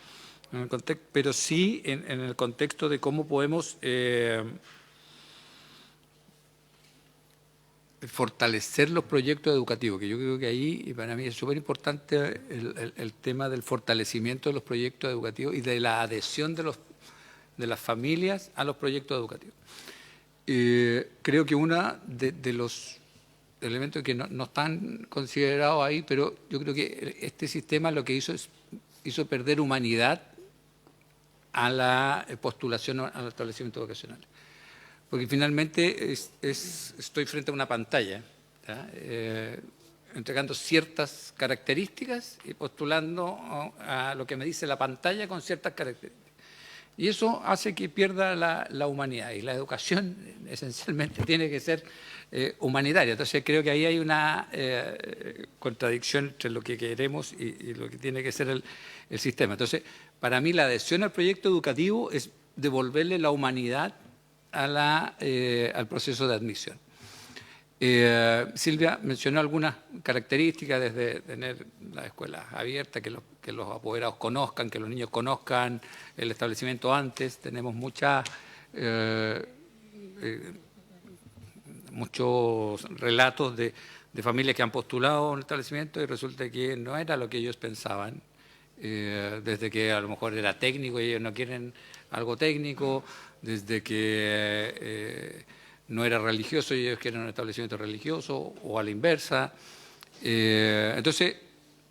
en el contexto, pero sí en el contexto de cómo podemos fortalecer los proyectos educativos, que yo creo que ahí, y para mí es súper importante el tema del fortalecimiento de los proyectos educativos y de la adhesión de las familias a los proyectos educativos. Creo que uno de los elementos que no están considerados ahí, pero yo creo que este sistema lo que hizo perder humanidad a la postulación al establecimiento vocacional. Porque finalmente estoy frente a una pantalla, entregando ciertas características y postulando a lo que me dice la pantalla con ciertas características. Y eso hace que pierda la humanidad. Y la educación esencialmente tiene que ser humanitaria. Entonces creo que ahí hay una contradicción entre lo que queremos y lo que tiene que ser el sistema. Entonces, para mí la adhesión al proyecto educativo es devolverle la humanidad al proceso de admisión. Silvia mencionó algunas características, desde tener las escuelas abiertas, que los apoderados conozcan, que los niños conozcan el establecimiento antes. Tenemos muchos relatos de familias que han postulado a un establecimiento y resulta que no era lo que ellos pensaban, desde que a lo mejor era técnico y ellos no quieren algo técnico, desde que no era religioso y ellos quieren un establecimiento religioso, o a la inversa. Entonces,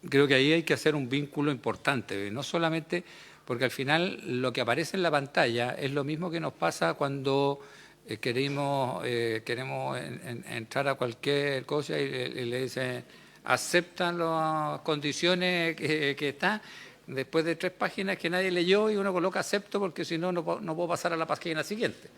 creo que ahí hay que hacer un vínculo importante, no solamente porque al final lo que aparece en la pantalla es lo mismo que nos pasa cuando queremos entrar a cualquier cosa y le dicen aceptan las condiciones que están, después de 3 páginas que nadie leyó y uno coloca acepto porque si no, no puedo pasar a la página siguiente.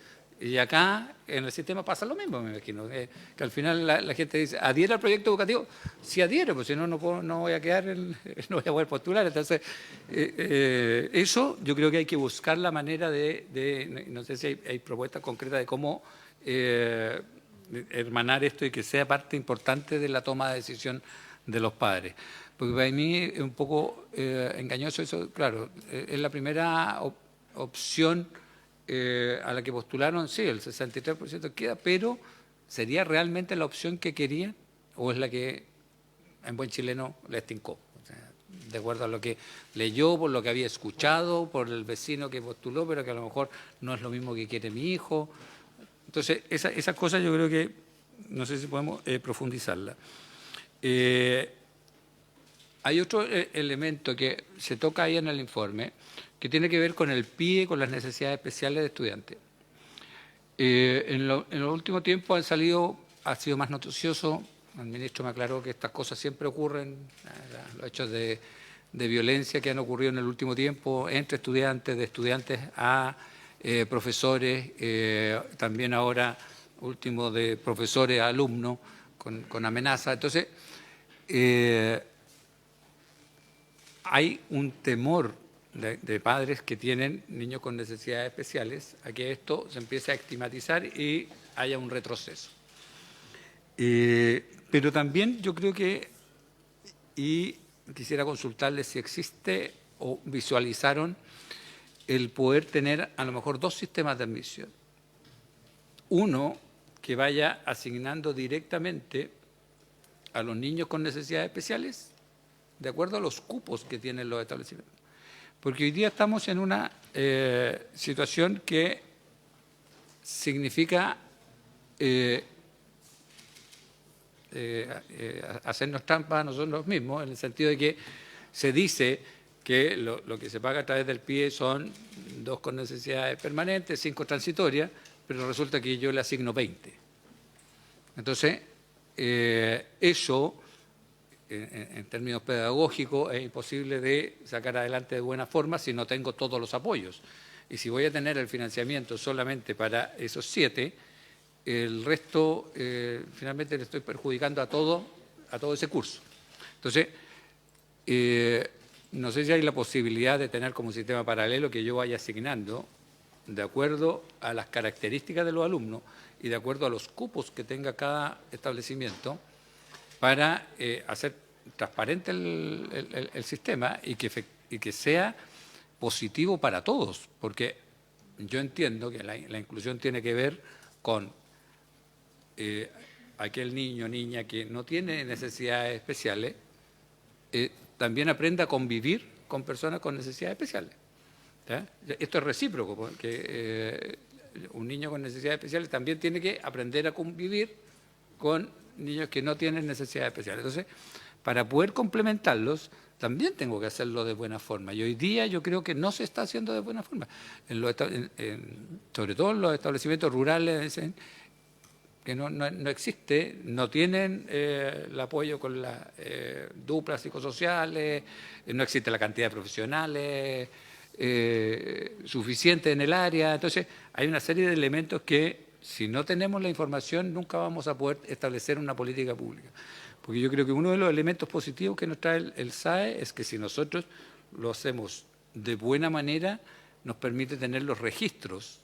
Y acá en el sistema pasa lo mismo, me imagino, que al final la gente dice, ¿adhiere al proyecto educativo? Sí adhiere, pues si no, no voy a quedar, no voy a poder postular. Entonces, eso yo creo que hay que buscar la manera no sé si hay propuestas concretas de cómo hermanar esto y que sea parte importante de la toma de decisión de los padres. Porque para mí es un poco engañoso eso, claro, es la primera opción a la que postularon, sí, el 63% queda, pero ¿sería realmente la opción que querían o es la que en buen chileno les tincó? O sea, de acuerdo a lo que leyó, por lo que había escuchado, por el vecino que postuló, pero que a lo mejor no es lo mismo que quiere mi hijo. Entonces, esas cosas yo creo que, no sé si podemos profundizarlas. Hay otro elemento que se toca ahí en el informe, que tiene que ver con el PIE, con las necesidades especiales de estudiantes. En los últimos tiempos ha sido más noticioso, el ministro me aclaró que estas cosas siempre ocurren, los hechos de violencia que han ocurrido en el último tiempo entre estudiantes, de estudiantes a profesores, también ahora último de profesores a alumnos con amenazas. Entonces, hay un temor de padres que tienen niños con necesidades especiales a que esto se empiece a estigmatizar y haya un retroceso. Pero también yo creo que, y quisiera consultarles si existe o visualizaron el poder tener a lo mejor 2 sistemas de admisión. Uno que vaya asignando directamente a los niños con necesidades especiales de acuerdo a los cupos que tienen los establecimientos. Porque hoy día estamos en una situación que significa hacernos trampa a nosotros mismos, en el sentido de que se dice que lo que se paga a través del PIE son 2 con necesidades permanentes, 5 transitorias, pero resulta que yo le asigno 20. Entonces, eso, en términos pedagógicos, es imposible de sacar adelante de buena forma si no tengo todos los apoyos. Y si voy a tener el financiamiento solamente para esos 7, el resto finalmente le estoy perjudicando a todo ese curso. Entonces, no sé si hay la posibilidad de tener como un sistema paralelo que yo vaya asignando de acuerdo a las características de los alumnos y de acuerdo a los cupos que tenga cada establecimiento para hacer transparente el sistema y que sea positivo para todos, porque yo entiendo que la inclusión tiene que ver con aquel niño o niña que no tiene necesidades especiales, también aprenda a convivir con personas con necesidades especiales. ¿Ya? Esto es recíproco, porque un niño con necesidades especiales también tiene que aprender a convivir con niños que no tienen necesidades especiales. Entonces, para poder complementarlos, también tengo que hacerlo de buena forma. Y hoy día yo creo que no se está haciendo de buena forma. Sobre todo en los establecimientos rurales, que no existe, no tienen el apoyo con las duplas psicosociales, no existe la cantidad de profesionales suficiente en el área. Entonces, hay una serie de elementos que, si no tenemos la información, nunca vamos a poder establecer una política pública. Porque yo creo que uno de los elementos positivos que nos trae el SAE es que si nosotros lo hacemos de buena manera, nos permite tener los registros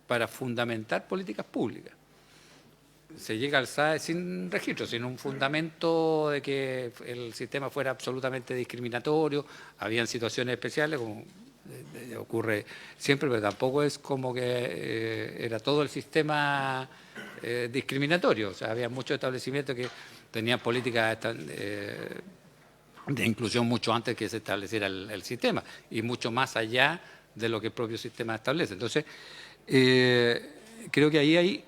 para fundamentar políticas públicas. Se llega al SAE sin registro, sin un fundamento de que el sistema fuera absolutamente discriminatorio. Habían situaciones especiales, como ocurre siempre, pero tampoco es como que era todo el sistema discriminatorio. O sea, había muchos establecimientos que tenían políticas de inclusión mucho antes que se estableciera el sistema y mucho más allá de lo que el propio sistema establece. Entonces, creo que ahí hay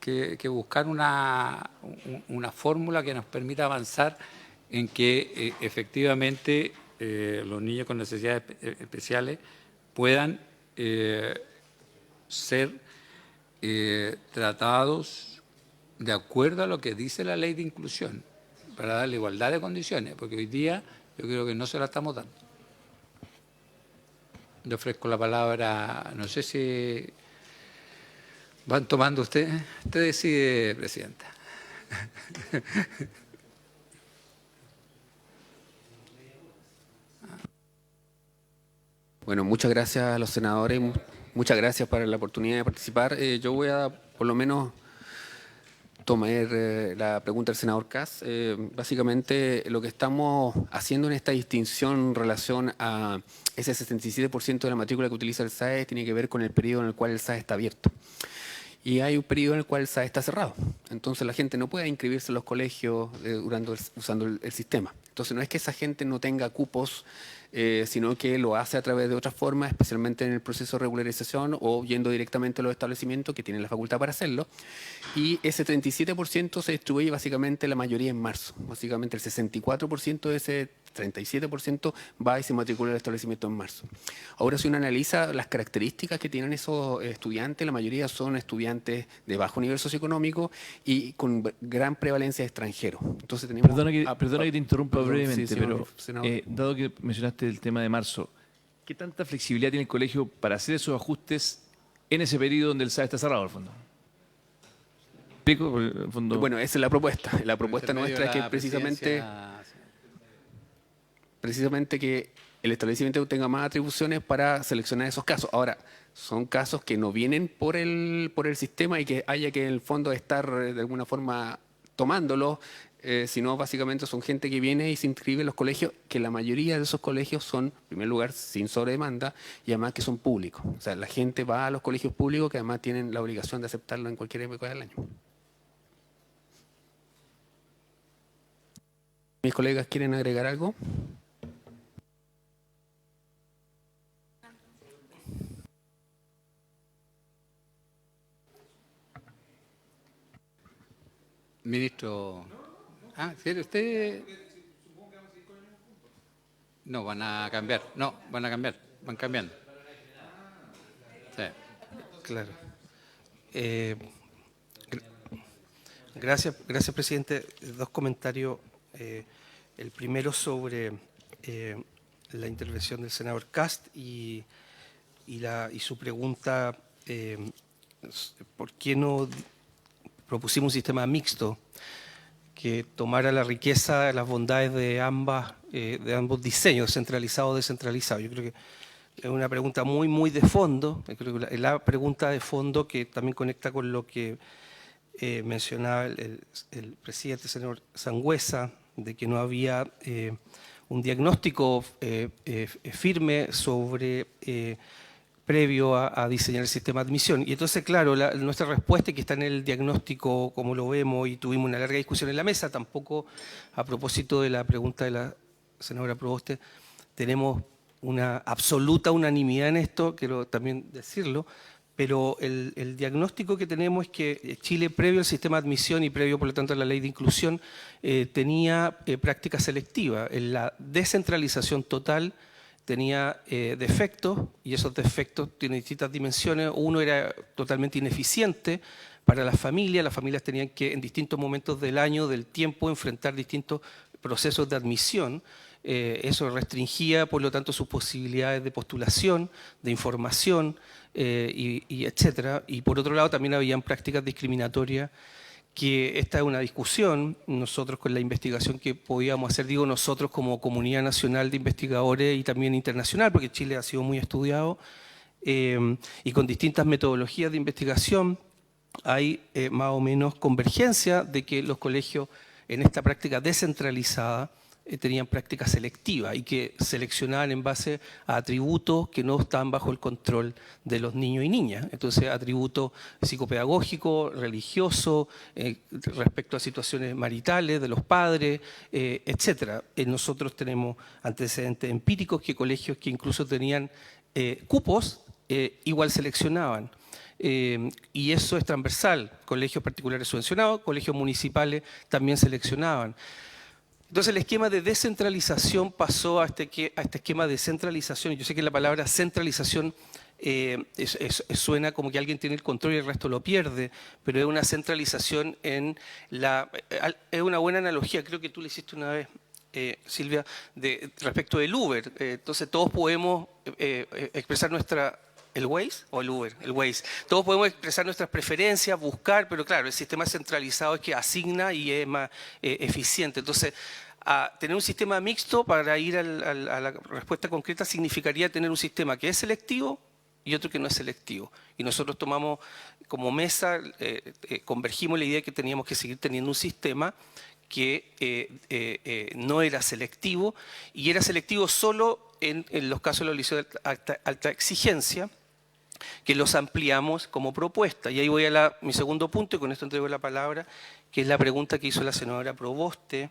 que buscar una fórmula que nos permita avanzar en que efectivamente los niños con necesidades especiales puedan ser tratados de acuerdo a lo que dice la ley de inclusión, para darle igualdad de condiciones, porque hoy día yo creo que no se la estamos dando. Le ofrezco la palabra, no sé si van tomando ustedes. Usted decide, Presidenta. Bueno, muchas gracias a los senadores, muchas gracias por la oportunidad de participar. Yo voy a, por lo menos, tomar la pregunta del senador Kass. Básicamente, lo que estamos haciendo en esta distinción en relación a ese 77% de la matrícula que utiliza el SAE tiene que ver con el periodo en el cual el SAE está abierto. Y hay un periodo en el cual el SAE está cerrado. Entonces la gente no puede inscribirse en los colegios usando el sistema. Entonces no es que esa gente no tenga cupos, sino que lo hace a través de otras formas, especialmente en el proceso de regularización o yendo directamente a los establecimientos que tienen la facultad para hacerlo. Y ese 37% se distribuye básicamente la mayoría en marzo. Básicamente el 64% de ese 37% va y se matricula el establecimiento en marzo. Ahora, si uno analiza las características que tienen esos estudiantes, la mayoría son estudiantes de bajo nivel socioeconómico y con gran prevalencia de extranjeros. Entonces tenemos... Perdona que te interrumpa brevemente, sí, pero senador. dado que mencionaste el tema de marzo, ¿qué tanta flexibilidad tiene el colegio para hacer esos ajustes en ese periodo donde el SAE está cerrado, al fondo? ¿Explico? En el fondo... Bueno, esa es la propuesta. La propuesta nuestra es que precisamente que el establecimiento tenga más atribuciones para seleccionar esos casos. Ahora, son casos que no vienen por el sistema y que haya que en el fondo estar de alguna forma tomándolos, sino básicamente son gente que viene y se inscribe en los colegios, que la mayoría de esos colegios son, en primer lugar, sin sobredemanda y además que son públicos. O sea, la gente va a los colegios públicos que además tienen la obligación de aceptarlo en cualquier época del año. ¿Mis colegas quieren agregar algo? Ministro, ¿quiere usted? No, van a cambiar, van cambiando. Sí. Claro. Gracias, presidente. Dos comentarios. El primero sobre la intervención del senador Kast y su pregunta, ¿por qué no propusimos un sistema mixto que tomara la riqueza, las bondades de ambos diseños, centralizado o descentralizado? Yo creo que es una pregunta muy de fondo. Yo creo que la pregunta de fondo que también conecta con lo que mencionaba el presidente, señor Sangüesa, de que no había un diagnóstico firme sobre previo a diseñar el sistema de admisión. Y entonces, claro, nuestra respuesta, que está en el diagnóstico, como lo vemos, y tuvimos una larga discusión en la mesa, tampoco a propósito de la pregunta de la senadora Proboste, tenemos una absoluta unanimidad en esto, quiero también decirlo, pero el diagnóstico que tenemos es que Chile, previo al sistema de admisión y previo, por lo tanto, a la ley de inclusión, tenía práctica selectiva. En la descentralización total tenía defectos, y esos defectos tienen distintas dimensiones. Uno era totalmente ineficiente para las familias tenían que en distintos momentos del año, del tiempo, enfrentar distintos procesos de admisión. Eso restringía, por lo tanto, sus posibilidades de postulación, de información, y etcétera. Y por otro lado también habían prácticas discriminatorias, que esta es una discusión, nosotros con la investigación que podíamos hacer, digo nosotros como comunidad nacional de investigadores y también internacional, porque Chile ha sido muy estudiado, y con distintas metodologías de investigación, hay más o menos convergencia de que los colegios en esta práctica descentralizada tenían práctica selectiva y que seleccionaban en base a atributos que no estaban bajo el control de los niños y niñas. Entonces, atributos psicopedagógicos, religiosos, respecto a situaciones maritales de los padres, etcétera. Nosotros tenemos antecedentes empíricos que colegios que incluso tenían cupos igual seleccionaban. Y eso es transversal. Colegios particulares subvencionados, colegios municipales también seleccionaban. Entonces el esquema de descentralización pasó a este esquema de centralización. Yo sé que la palabra centralización suena como que alguien tiene el control y el resto lo pierde, pero es una centralización es una buena analogía, creo que tú le hiciste una vez, Silvia, respecto del Uber. Entonces todos podemos expresar ¿el Waze o el Uber? El Waze. Todos podemos expresar nuestras preferencias, buscar, pero claro, el sistema centralizado es que asigna y es más eficiente. Entonces, tener un sistema mixto para ir a la respuesta concreta significaría tener un sistema que es selectivo y otro que no es selectivo. Y nosotros tomamos como mesa, convergimos la idea de que teníamos que seguir teniendo un sistema que no era selectivo, y era selectivo solo en los casos de los liceos de alta exigencia, que los ampliamos como propuesta. Y ahí voy a mi segundo punto, y con esto entrego la palabra, que es la pregunta que hizo la senadora Proboste.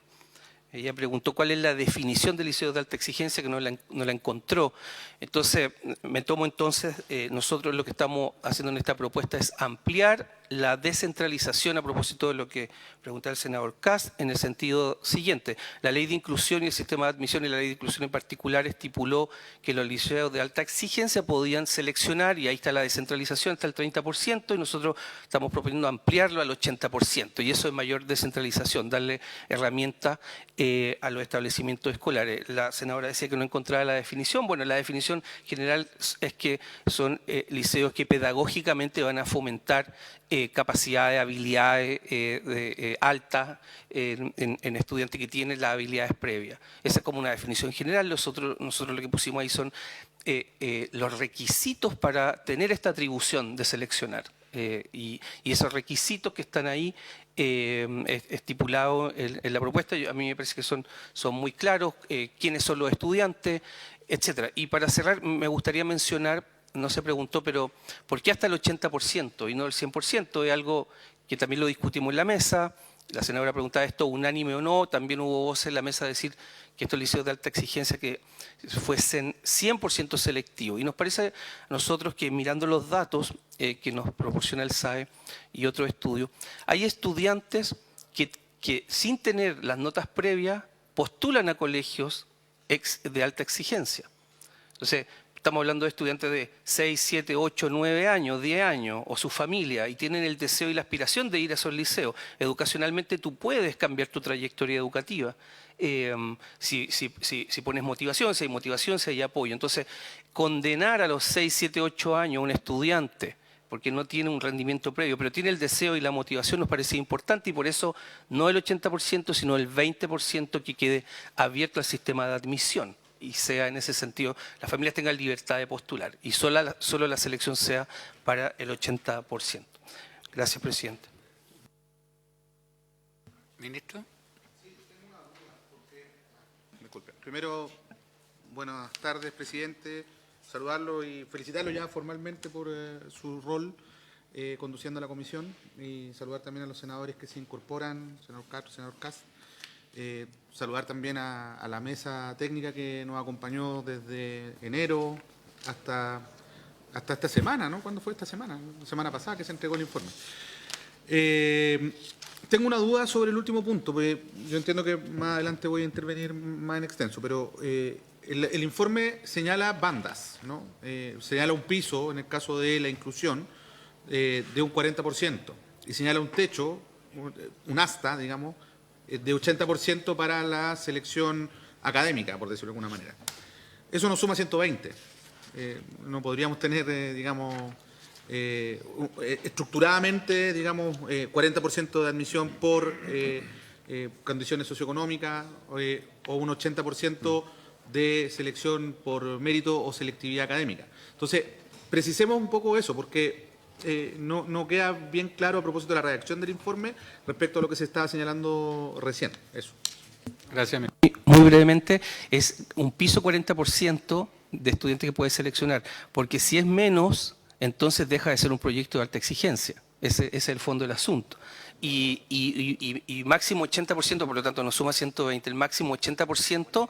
Ella preguntó cuál es la definición del liceo de alta exigencia, que no la encontró. Entonces, nosotros lo que estamos haciendo en esta propuesta es ampliar la descentralización, a propósito de lo que preguntaba el senador Kast, en el sentido siguiente. La ley de inclusión y el sistema de admisión, y la ley de inclusión en particular, estipuló que los liceos de alta exigencia podían seleccionar, y ahí está la descentralización, hasta el 30%, y nosotros estamos proponiendo ampliarlo al 80%, y eso es mayor descentralización, darle herramientas a los establecimientos escolares. La senadora decía que no encontraba la definición. Bueno, la definición general es que son liceos que pedagógicamente van a fomentar capacidades, habilidades altas en estudiantes que tienen las habilidades previas. Esa es como una definición general. Nosotros lo que pusimos ahí son los requisitos para tener esta atribución de seleccionar. Y esos requisitos que están ahí estipulados en la propuesta, a mí me parece que son muy claros, quiénes son los estudiantes, etcétera. Y para cerrar, me gustaría mencionar, no se preguntó, pero ¿por qué hasta el 80% y no el 100%? Es algo que también lo discutimos en la mesa. La senadora preguntaba esto, unánime o no. También hubo voces en la mesa a decir que estos liceos de alta exigencia que fuesen 100% selectivos. Y nos parece a nosotros que, mirando los datos que nos proporciona el SAE y otros estudios, hay estudiantes que sin tener las notas previas postulan a colegios de alta exigencia. Entonces, estamos hablando de estudiantes de 6, 7, 8, 9 años, 10 años, o su familia, y tienen el deseo y la aspiración de ir a esos liceos. Educacionalmente tú puedes cambiar tu trayectoria educativa. Si pones motivación, si hay motivación, si hay apoyo. Entonces, condenar a los 6, 7, 8 años a un estudiante porque no tiene un rendimiento previo, pero tiene el deseo y la motivación, nos parece importante, y por eso no el 80%, sino el 20% que quede abierto al sistema de admisión, y sea en ese sentido, las familias tengan libertad de postular, y solo la selección sea para el 80%. Gracias, presidente. Ministro. Disculpe. Primero, buenas tardes, presidente. Saludarlo y felicitarlo ya formalmente por su rol conduciendo la comisión, y saludar también a los senadores que se incorporan, senador Castro, senador Kass. Saludar también a la mesa técnica que nos acompañó desde enero hasta esta semana, ¿no? ¿Cuándo fue esta semana? La semana pasada que se entregó el informe. Tengo una duda sobre el último punto, porque yo entiendo que más adelante voy a intervenir más en extenso, pero el informe señala bandas, ¿no? Señala un piso, en el caso de la inclusión, de un 40%, y señala un techo, un asta, digamos, de 80% para la selección académica, por decirlo de alguna manera. Eso nos suma 120. No podríamos tener, digamos, estructuradamente, digamos, 40% de admisión por condiciones socioeconómicas o un 80% de selección por mérito o selectividad académica. Entonces, precisemos un poco eso, porque no queda bien claro a propósito de la redacción del informe respecto a lo que se estaba señalando recién. Eso. Gracias. Muy brevemente, es un piso 40% de estudiantes que puede seleccionar, porque si es menos, entonces deja de ser un proyecto de alta exigencia. Ese es el fondo del asunto. Y máximo 80%, por lo tanto nos suma 120, el máximo 80%,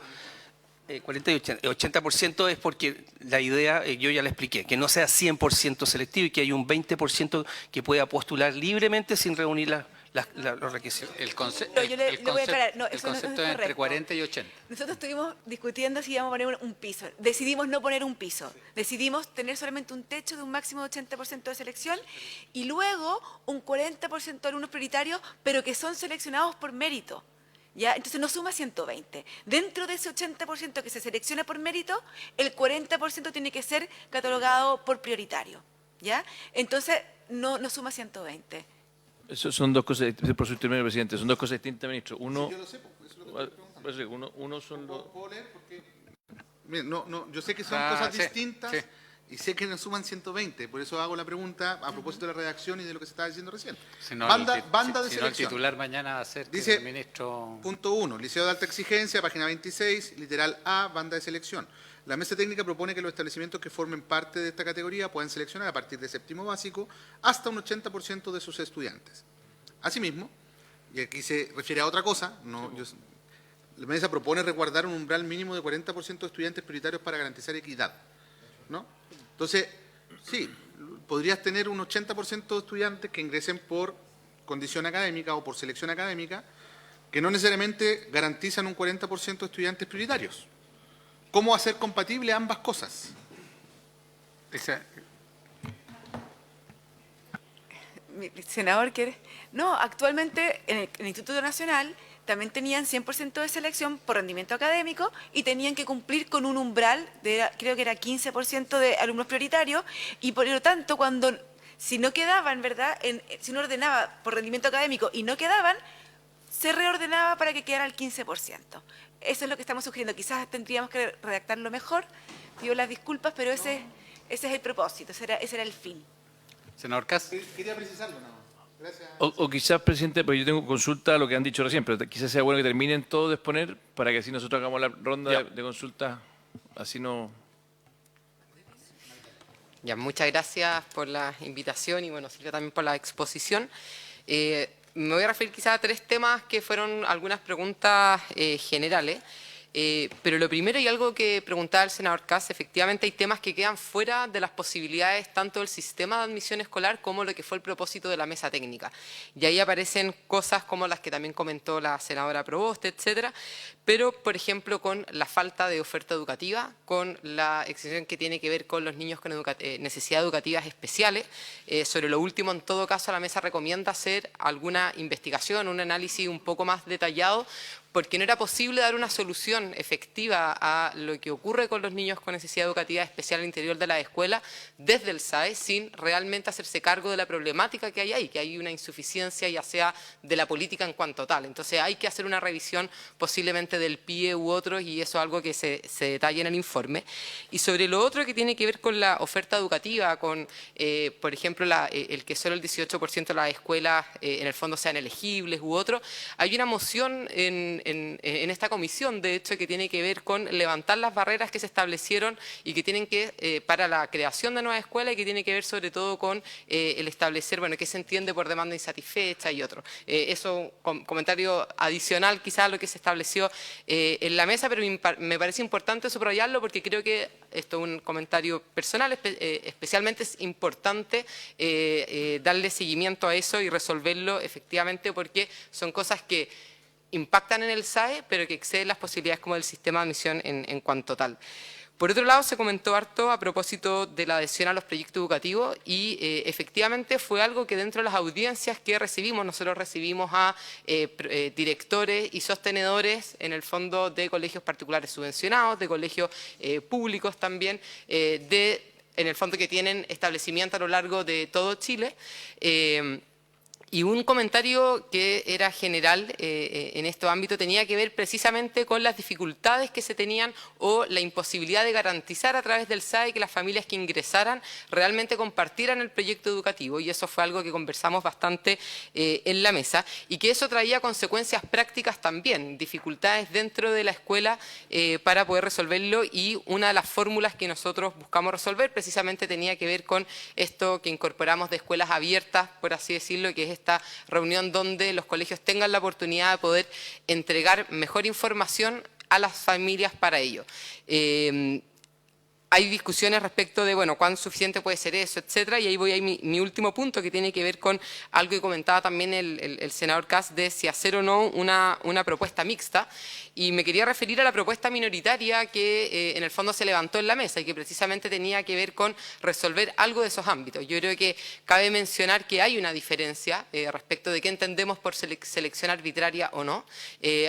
40 y 80% es porque la idea, yo ya la expliqué, que no sea 100% selectivo y que hay un 20% que pueda postular libremente sin reunir los requisitos. El concepto No, yo le voy a aclarar. No, el eso no es concepto es entre correcto. 40 y 80. Nosotros estuvimos discutiendo si íbamos a poner un piso. Decidimos no poner un piso. Decidimos tener solamente un techo de un máximo de 80% de selección y luego un 40% de alumnos prioritarios, pero que son seleccionados por mérito. ¿Ya? Entonces nos suma 120. Dentro de ese 80% que se selecciona por mérito, el 40% tiene que ser catalogado por prioritario. ¿Ya? Entonces no nos suma 120. Eso son dos cosas, por su término, presidente, son dos cosas distintas, ministro. Uno, Sí, yo lo sé, eso es lo que estoy preguntando. uno son los... ¿Puedo leer? Porque, miren, yo sé que son Ah, cosas sí, distintas, sí. y sé que nos suman 120, por eso hago la pregunta a propósito de la redacción y de lo que se estaba diciendo recién. Si no, banda de si no, el selección. titular mañana va a ser que Dice, el ministro... Punto 1, Liceo de Alta Exigencia, página 26, literal A, banda de selección. La mesa técnica propone que los establecimientos que formen parte de esta categoría puedan seleccionar a partir de séptimo básico hasta un 80% de sus estudiantes. Asimismo, y aquí se refiere a otra cosa, la mesa propone resguardar un umbral mínimo de 40% de estudiantes prioritarios para garantizar equidad, ¿no? Entonces, sí, podrías tener un 80% de estudiantes que ingresen por condición académica o por selección académica, que no necesariamente garantizan un 40% de estudiantes prioritarios. ¿Cómo hacer compatible ambas cosas? Senador, ¿quiere? No, actualmente en el Instituto Nacional también tenían 100% de selección por rendimiento académico y tenían que cumplir con un umbral de, creo que era 15% de alumnos prioritarios, y por lo tanto, si no quedaban, ¿verdad? Si uno ordenaba por rendimiento académico y no quedaban, se reordenaba para que quedara el 15%. Eso es lo que estamos sugiriendo. Quizás tendríamos que redactarlo mejor. Pido las disculpas, pero ese es el propósito, ese era el fin. Senador Kass. Quería precisarlo, nada más. Gracias. O quizás, presidente, porque yo tengo consulta a lo que han dicho recién, pero quizás sea bueno que terminen todo de exponer para que así nosotros hagamos la ronda de consultas, así no... Ya, muchas gracias por la invitación y bueno, Silvia también por la exposición. Me voy a referir quizás a tres temas que fueron algunas preguntas generales. Pero lo primero, y algo que preguntaba el senador Kass, efectivamente hay temas que quedan fuera de las posibilidades tanto del sistema de admisión escolar como lo que fue el propósito de la mesa técnica. Y ahí aparecen cosas como las que también comentó la senadora Provost, etcétera, pero, por ejemplo, con la falta de oferta educativa, con la excepción que tiene que ver con los niños con necesidades educativas especiales. Sobre lo último, en todo caso, la mesa recomienda hacer alguna investigación, un análisis un poco más detallado, porque no era posible dar una solución efectiva a lo que ocurre con los niños con necesidad educativa especial al interior de la escuela desde el SAE sin realmente hacerse cargo de la problemática que hay ahí, que hay una insuficiencia ya sea de la política en cuanto tal. Entonces hay que hacer una revisión posiblemente del PIE u otros y eso es algo que se detalla en el informe. Y sobre lo otro que tiene que ver con la oferta educativa, con, por ejemplo, el que solo el 18% de las escuelas en el fondo sean elegibles u otro, hay una moción en esta comisión, de hecho, que tiene que ver con levantar las barreras que se establecieron y que tienen que, para la creación de nuevas escuelas y que tiene que ver sobre todo con el establecer, bueno, qué se entiende por demanda insatisfecha y otro. Eso, comentario adicional quizás a lo que se estableció en la mesa, pero me parece importante subrayarlo porque creo que esto es un comentario personal, especialmente es importante darle seguimiento a eso y resolverlo efectivamente porque son cosas que impactan en el SAE, pero que exceden las posibilidades como del sistema de admisión en cuanto tal. Por otro lado, se comentó harto a propósito de la adhesión a los proyectos educativos y efectivamente fue algo que dentro de las audiencias que recibimos, nosotros recibimos a directores y sostenedores en el fondo de colegios particulares subvencionados, de colegios públicos también, en el fondo que tienen establecimiento a lo largo de todo Chile. Y un comentario que era general en este ámbito tenía que ver precisamente con las dificultades que se tenían o la imposibilidad de garantizar a través del SAE que las familias que ingresaran realmente compartieran el proyecto educativo y eso fue algo que conversamos bastante en la mesa y que eso traía consecuencias prácticas también, dificultades dentro de la escuela para poder resolverlo y una de las fórmulas que nosotros buscamos resolver precisamente tenía que ver con esto que incorporamos de escuelas abiertas, por así decirlo, que es esta reunión donde los colegios tengan la oportunidad de poder entregar mejor información a las familias para ello. Hay discusiones respecto de, bueno, cuán suficiente puede ser eso, etcétera, y ahí voy a mi último punto que tiene que ver con algo que comentaba también el senador Kass de si hacer o no una propuesta mixta, y me quería referir a la propuesta minoritaria que en el fondo se levantó en la mesa y que precisamente tenía que ver con resolver algo de esos ámbitos. Yo creo que cabe mencionar que hay una diferencia respecto de qué entendemos por selección arbitraria o no.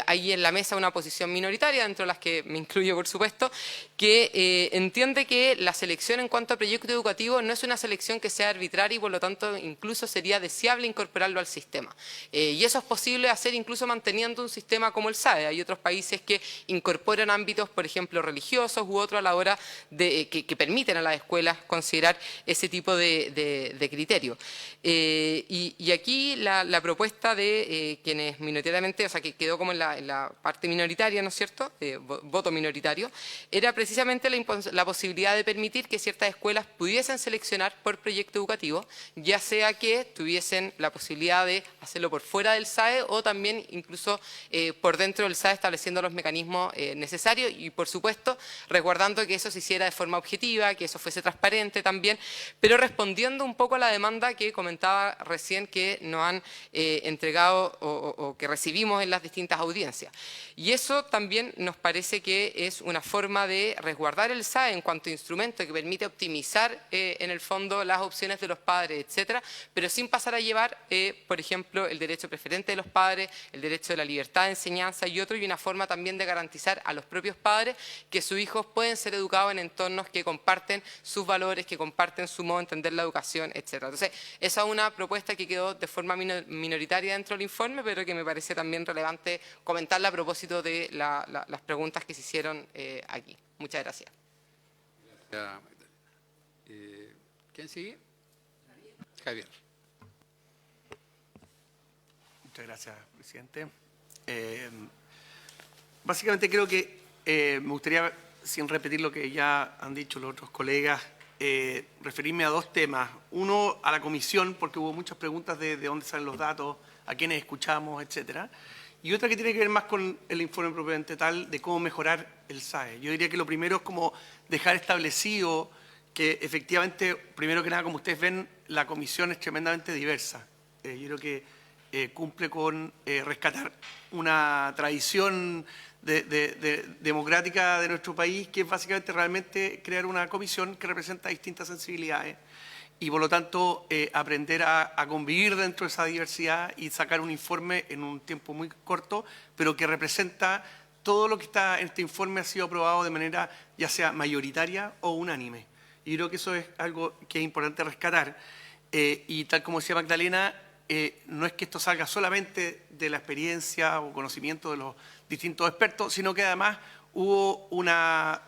Hay en la mesa una posición minoritaria, dentro de las que me incluyo por supuesto, que entiende que la selección en cuanto a proyecto educativo no es una selección que sea arbitraria y por lo tanto incluso sería deseable incorporarlo al sistema. Y eso es posible hacer incluso manteniendo un sistema como el SAE. Hay otros países que incorporan ámbitos, por ejemplo, religiosos u otros a la hora de que permiten a las escuelas considerar ese tipo de criterio. Y aquí la propuesta de quienes minoritariamente, o sea, que quedó como en la parte minoritaria, ¿no es cierto?, voto minoritario, era precisamente la posibilidad de permitir que ciertas escuelas pudiesen seleccionar por proyecto educativo, ya sea que tuviesen la posibilidad de hacerlo por fuera del SAE o también incluso por dentro del SAE estableciendo los mecanismos necesarios y, por supuesto, resguardando que eso se hiciera de forma objetiva, que eso fuese transparente también, pero respondiendo un poco a la demanda que comentaba recién que nos han entregado o que recibimos en las distintas audiencias. Y eso también nos parece que es una forma de resguardar el SAE en cuanto a instrumento que permite optimizar en el fondo las opciones de los padres, etcétera, pero sin pasar a llevar, por ejemplo, el derecho preferente de los padres, el derecho de la libertad de enseñanza y otro, y una forma también de garantizar a los propios padres que sus hijos pueden ser educados en entornos que comparten sus valores, que comparten su modo de entender la educación, etcétera. Entonces, esa es una propuesta que quedó de forma minoritaria dentro del informe, pero que me parece también relevante comentarla a propósito de las preguntas que se hicieron aquí. Muchas gracias. ¿Quién sigue? Javier. Muchas gracias, presidente. Básicamente creo que me gustaría, sin repetir lo que ya han dicho los otros colegas, referirme a dos temas. Uno, a la comisión, porque hubo muchas preguntas de dónde salen los datos, a quiénes escuchamos, etcétera. y otra que tiene que ver más con el informe propiamente tal de cómo mejorar el SAE. Yo diría que lo primero es como dejar establecido que efectivamente, primero que nada, como ustedes ven, la comisión es tremendamente diversa. Yo creo que cumple con rescatar una tradición democrática de nuestro país, que es básicamente realmente crear una comisión que representa distintas sensibilidades y por lo tanto aprender a convivir dentro de esa diversidad y sacar un informe en un tiempo muy corto, pero que representa todo lo que está en este informe ha sido aprobado de manera ya sea mayoritaria o unánime. Y creo que eso es algo que es importante rescatar. Y tal como decía Magdalena, no es que esto salga solamente de la experiencia o conocimiento de los distintos expertos, sino que además hubo una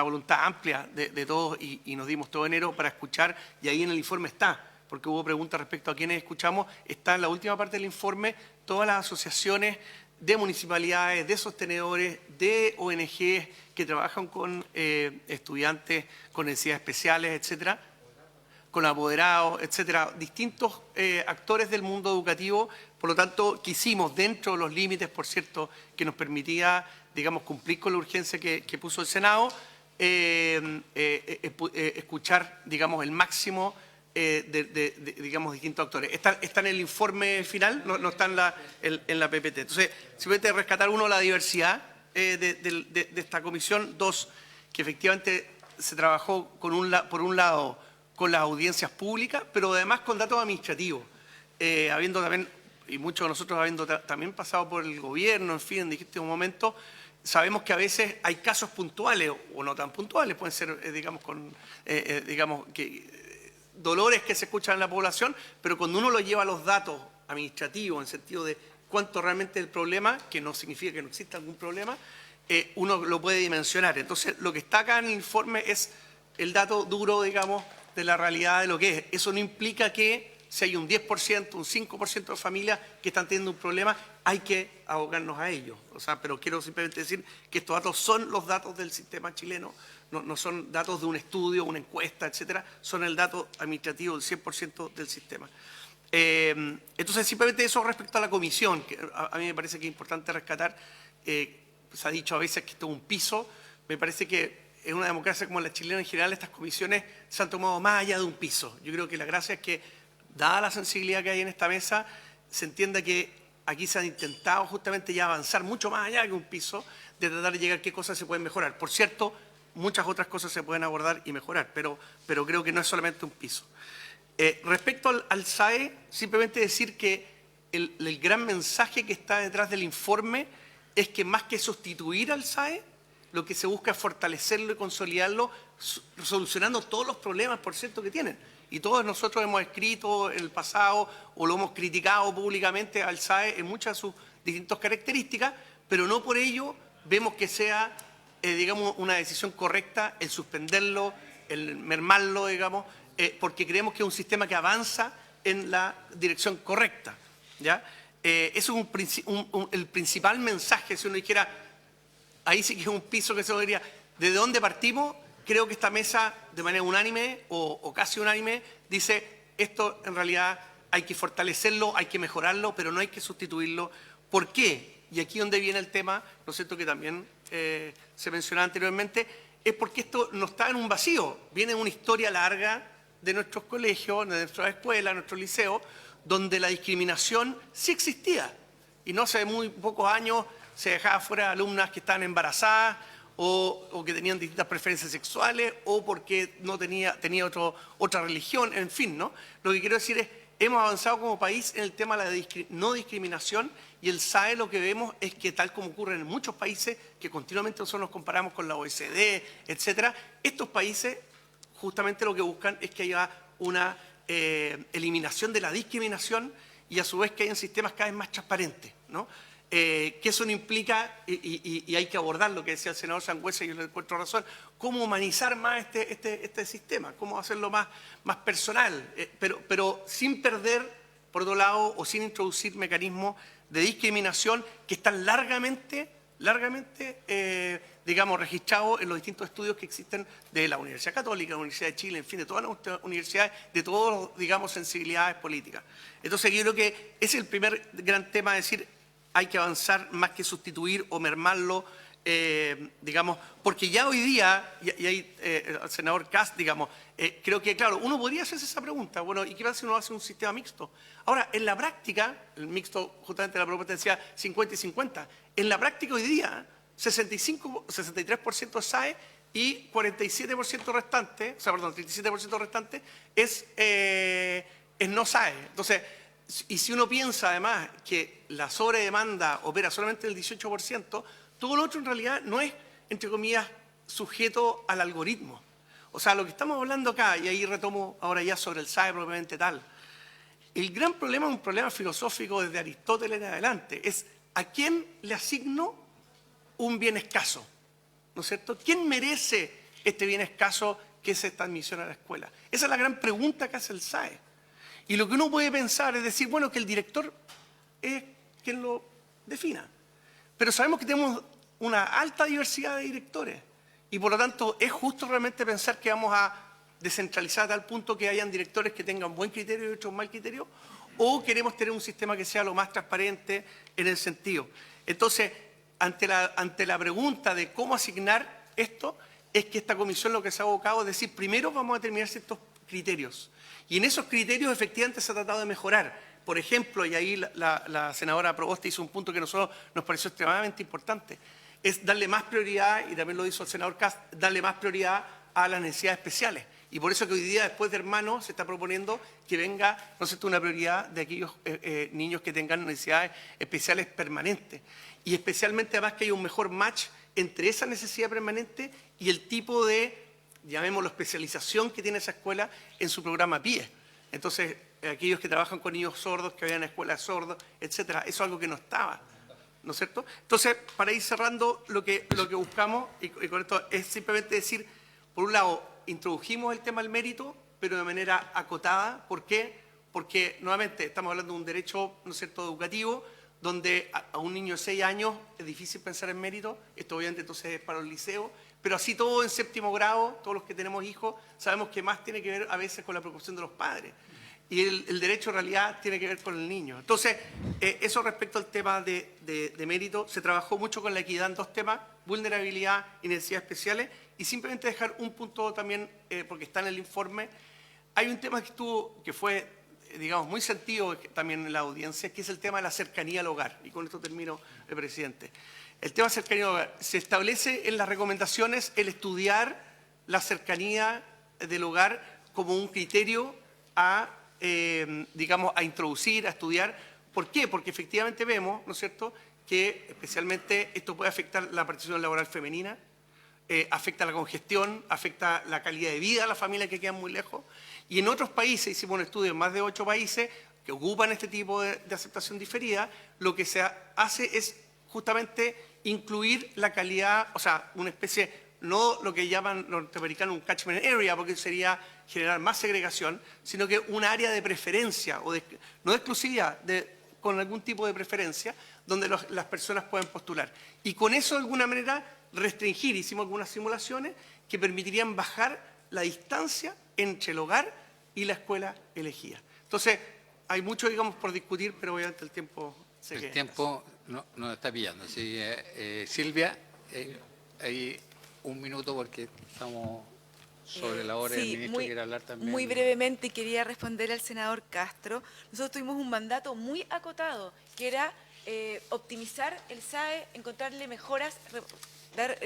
voluntad amplia de todos y nos dimos todo enero para escuchar, y ahí en el informe está, porque hubo preguntas respecto a quiénes escuchamos, está en la última parte del informe todas las asociaciones de municipalidades, de sostenedores, de ONGs que trabajan con estudiantes con necesidades especiales, etcétera, con apoderados, etcétera, distintos actores del mundo educativo. Por lo tanto, quisimos, dentro de los límites, por cierto, que nos permitía, digamos, cumplir con la urgencia que puso el Senado, escuchar, digamos, el máximo digamos, distintos actores. Está en el informe final, no está en la PPT. Entonces, simplemente rescatar, uno, la diversidad de esta comisión; dos, que efectivamente se trabajó por un lado con las audiencias públicas, pero además con datos administrativos, habiendo también, y muchos de nosotros habiendo también pasado por el gobierno, en fin, en distintos momentos, sabemos que a veces hay casos puntuales o no tan puntuales, pueden ser, digamos, dolores que se escuchan en la población, pero cuando uno lo lleva a los datos administrativos, en sentido de cuánto realmente es el problema, que no significa que no exista algún problema, uno lo puede dimensionar. Entonces, lo que está acá en el informe es el dato duro, digamos, de la realidad de lo que es. Eso no implica que si hay un 10%, un 5% de familias que están teniendo un problema, hay que abocarnos a ellos. O sea, pero quiero simplemente decir que estos datos son los datos del sistema chileno, no son datos de un estudio, una encuesta, etcétera, son el dato administrativo del 100% del sistema. Entonces, simplemente eso respecto a la comisión, que a mí me parece que es importante rescatar. Se ha dicho a veces que esto es un piso. Me parece que en una democracia como la chilena en general, estas comisiones se han tomado más allá de un piso. Yo creo que la gracia es que, dada la sensibilidad que hay en esta mesa, se entienda que aquí se han intentado justamente ya avanzar mucho más allá que un piso, de tratar de llegar a qué cosas se pueden mejorar. Por cierto, muchas otras cosas se pueden abordar y mejorar, pero creo que no es solamente un piso. Respecto al SAE, simplemente decir que el gran mensaje que está detrás del informe es que más que sustituir al SAE, lo que se busca es fortalecerlo y consolidarlo, solucionando todos los problemas, por cierto, que tienen. Y todos nosotros hemos escrito en el pasado o lo hemos criticado públicamente al SAE en muchas de sus distintas características, pero no por ello vemos que sea, digamos, una decisión correcta el suspenderlo, el mermarlo, digamos, porque creemos que es un sistema que avanza en la dirección correcta, ¿ya? Eso es el principal mensaje. Si uno dijera, ahí sí que es un piso que se lo diría, ¿de dónde partimos? Creo que esta mesa, de manera unánime o casi unánime, dice, esto en realidad hay que fortalecerlo, hay que mejorarlo, pero no hay que sustituirlo. ¿Por qué? Y aquí donde viene el tema, ¿no es cierto?, que también se mencionaba anteriormente, es porque esto no está en un vacío, viene una historia larga de nuestros colegios, de nuestras escuelas, de nuestros liceos, donde la discriminación sí existía. Y no hace muy pocos años se dejaba fuera alumnas que estaban embarazadas o que tenían distintas preferencias sexuales o porque no tenía otra religión, en fin, ¿no? Lo que quiero decir es, hemos avanzado como país en el tema de la no discriminación, y el SAE lo que vemos es que, tal como ocurre en muchos países, que continuamente nosotros nos comparamos con la OECD, etcétera, estos países justamente lo que buscan es que haya una eliminación de la discriminación y a su vez que hayan sistemas cada vez más transparentes, ¿no? Que eso no implica, y hay que abordar lo que decía el senador Sangüesa, y yo le encuentro razón, cómo humanizar más este sistema, cómo hacerlo más personal, pero sin perder, por otro lado, o sin introducir mecanismos de discriminación que están largamente, digamos, registrados en los distintos estudios que existen de la Universidad Católica, la Universidad de Chile, en fin, de todas las universidades, de todas, digamos, sensibilidades políticas. Entonces, yo creo que ese es el primer gran tema, es decir, hay que avanzar más que sustituir o mermarlo, digamos, porque ya hoy día, y ahí el senador Kast, digamos, creo que, claro, uno podría hacerse esa pregunta, bueno, ¿y qué pasa si uno hace un sistema mixto? Ahora, en la práctica, el mixto, justamente la propuesta decía 50 y 50, en la práctica hoy día, 63% SAE y 47% restante, o sea, perdón, 37% restante es no SAE. Entonces, y si uno piensa además que la sobredemanda opera solamente el 18%, todo lo otro en realidad no es, entre comillas, sujeto al algoritmo. O sea, lo que estamos hablando acá, y ahí retomo ahora ya sobre el SAE propiamente tal, el gran problema es un problema filosófico desde Aristóteles en adelante, es ¿a quién le asigno un bien escaso? ¿No es cierto? ¿Quién merece este bien escaso que es esta admisión a la escuela? Esa es la gran pregunta que hace el SAE. Y lo que uno puede pensar es decir, bueno, que el director es quien lo defina. Pero sabemos que tenemos una alta diversidad de directores y por lo tanto es justo realmente pensar que vamos a descentralizar a tal punto que hayan directores que tengan buen criterio y otros mal criterio, o queremos tener un sistema que sea lo más transparente en el sentido. Entonces, ante la pregunta de cómo asignar esto, es que esta comisión lo que se ha abocado es decir, primero vamos a determinar ciertos criterios. Y en esos criterios efectivamente se ha tratado de mejorar. Por ejemplo, y ahí la senadora Proboste hizo un punto que a nosotros nos pareció extremadamente importante, es darle más prioridad, y también lo hizo el senador Kast, darle más prioridad a las necesidades especiales. Y por eso que hoy día, después de hermanos, se está proponiendo que venga, ¿no es cierto?, una prioridad de aquellos niños que tengan necesidades especiales permanentes. Y especialmente además que haya un mejor match entre esa necesidad permanente y el tipo de, llamémoslo, especialización que tiene esa escuela en su programa PIE. Entonces, aquellos que trabajan con niños sordos, que vayan a escuelas sordos, etcétera, eso es algo que no estaba, ¿no es cierto? Entonces, para ir cerrando, lo que buscamos, y con esto es simplemente decir, por un lado, introdujimos el tema del mérito, pero de manera acotada. ¿Por qué? Porque, nuevamente, estamos hablando de un derecho, ¿no es cierto?, educativo, donde a un niño de 6 años es difícil pensar en mérito. Esto obviamente entonces es para el liceo, pero así todo en 7º grado, todos los que tenemos hijos, sabemos que más tiene que ver a veces con la preocupación de los padres. Y el derecho en realidad tiene que ver con el niño. Entonces, eso respecto al tema de mérito, se trabajó mucho con la equidad en 2 temas, vulnerabilidad y necesidades especiales, y simplemente dejar un punto también, porque está en el informe, hay un tema que fue, digamos, muy sentido también en la audiencia, que es el tema de la cercanía al hogar. Y con esto termino, presidente. El tema de cercanía al hogar. Se establece en las recomendaciones el estudiar la cercanía del hogar como un criterio digamos, a introducir, a estudiar. ¿Por qué? Porque efectivamente vemos, ¿no es cierto?, que especialmente esto puede afectar la participación laboral femenina, afecta la congestión, afecta la calidad de vida a las familias que quedan muy lejos. Y en otros países, hicimos un estudio en más de 8 países que ocupan este tipo de aceptación diferida, lo que se hace es justamente incluir la calidad, o sea, una especie, no lo que llaman los norteamericanos un catchment area, porque sería generar más segregación, sino que un área de preferencia, o no de exclusividad, con algún tipo de preferencia, donde las personas pueden postular. Y con eso, de alguna manera, restringir, hicimos algunas simulaciones que permitirían bajar la distancia entre el hogar y la escuela elegida. Entonces, hay mucho, digamos, por discutir, pero obviamente el tiempo se queda. El tiempo nos está pillando. Sí, Silvia, hay un minuto porque estamos sobre la hora, sí, el ministro quiere hablar también. Muy brevemente quería responder al senador Castro. Nosotros tuvimos un mandato muy acotado, que era optimizar el SAE, encontrarle mejoras, dar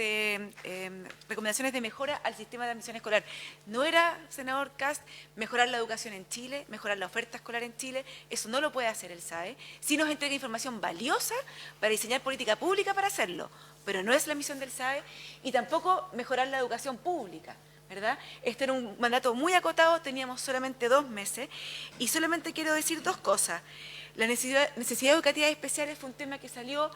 recomendaciones de mejora al sistema de admisión escolar. No era, senador Kast, mejorar la educación en Chile, mejorar la oferta escolar en Chile, eso no lo puede hacer el SAE. Sí nos entrega información valiosa para diseñar política pública para hacerlo, pero no es la misión del SAE, y tampoco mejorar la educación pública, ¿verdad? Este era un mandato muy acotado, teníamos solamente 2 meses, y solamente quiero decir 2 cosas. La necesidad educativa especiales fue un tema que salió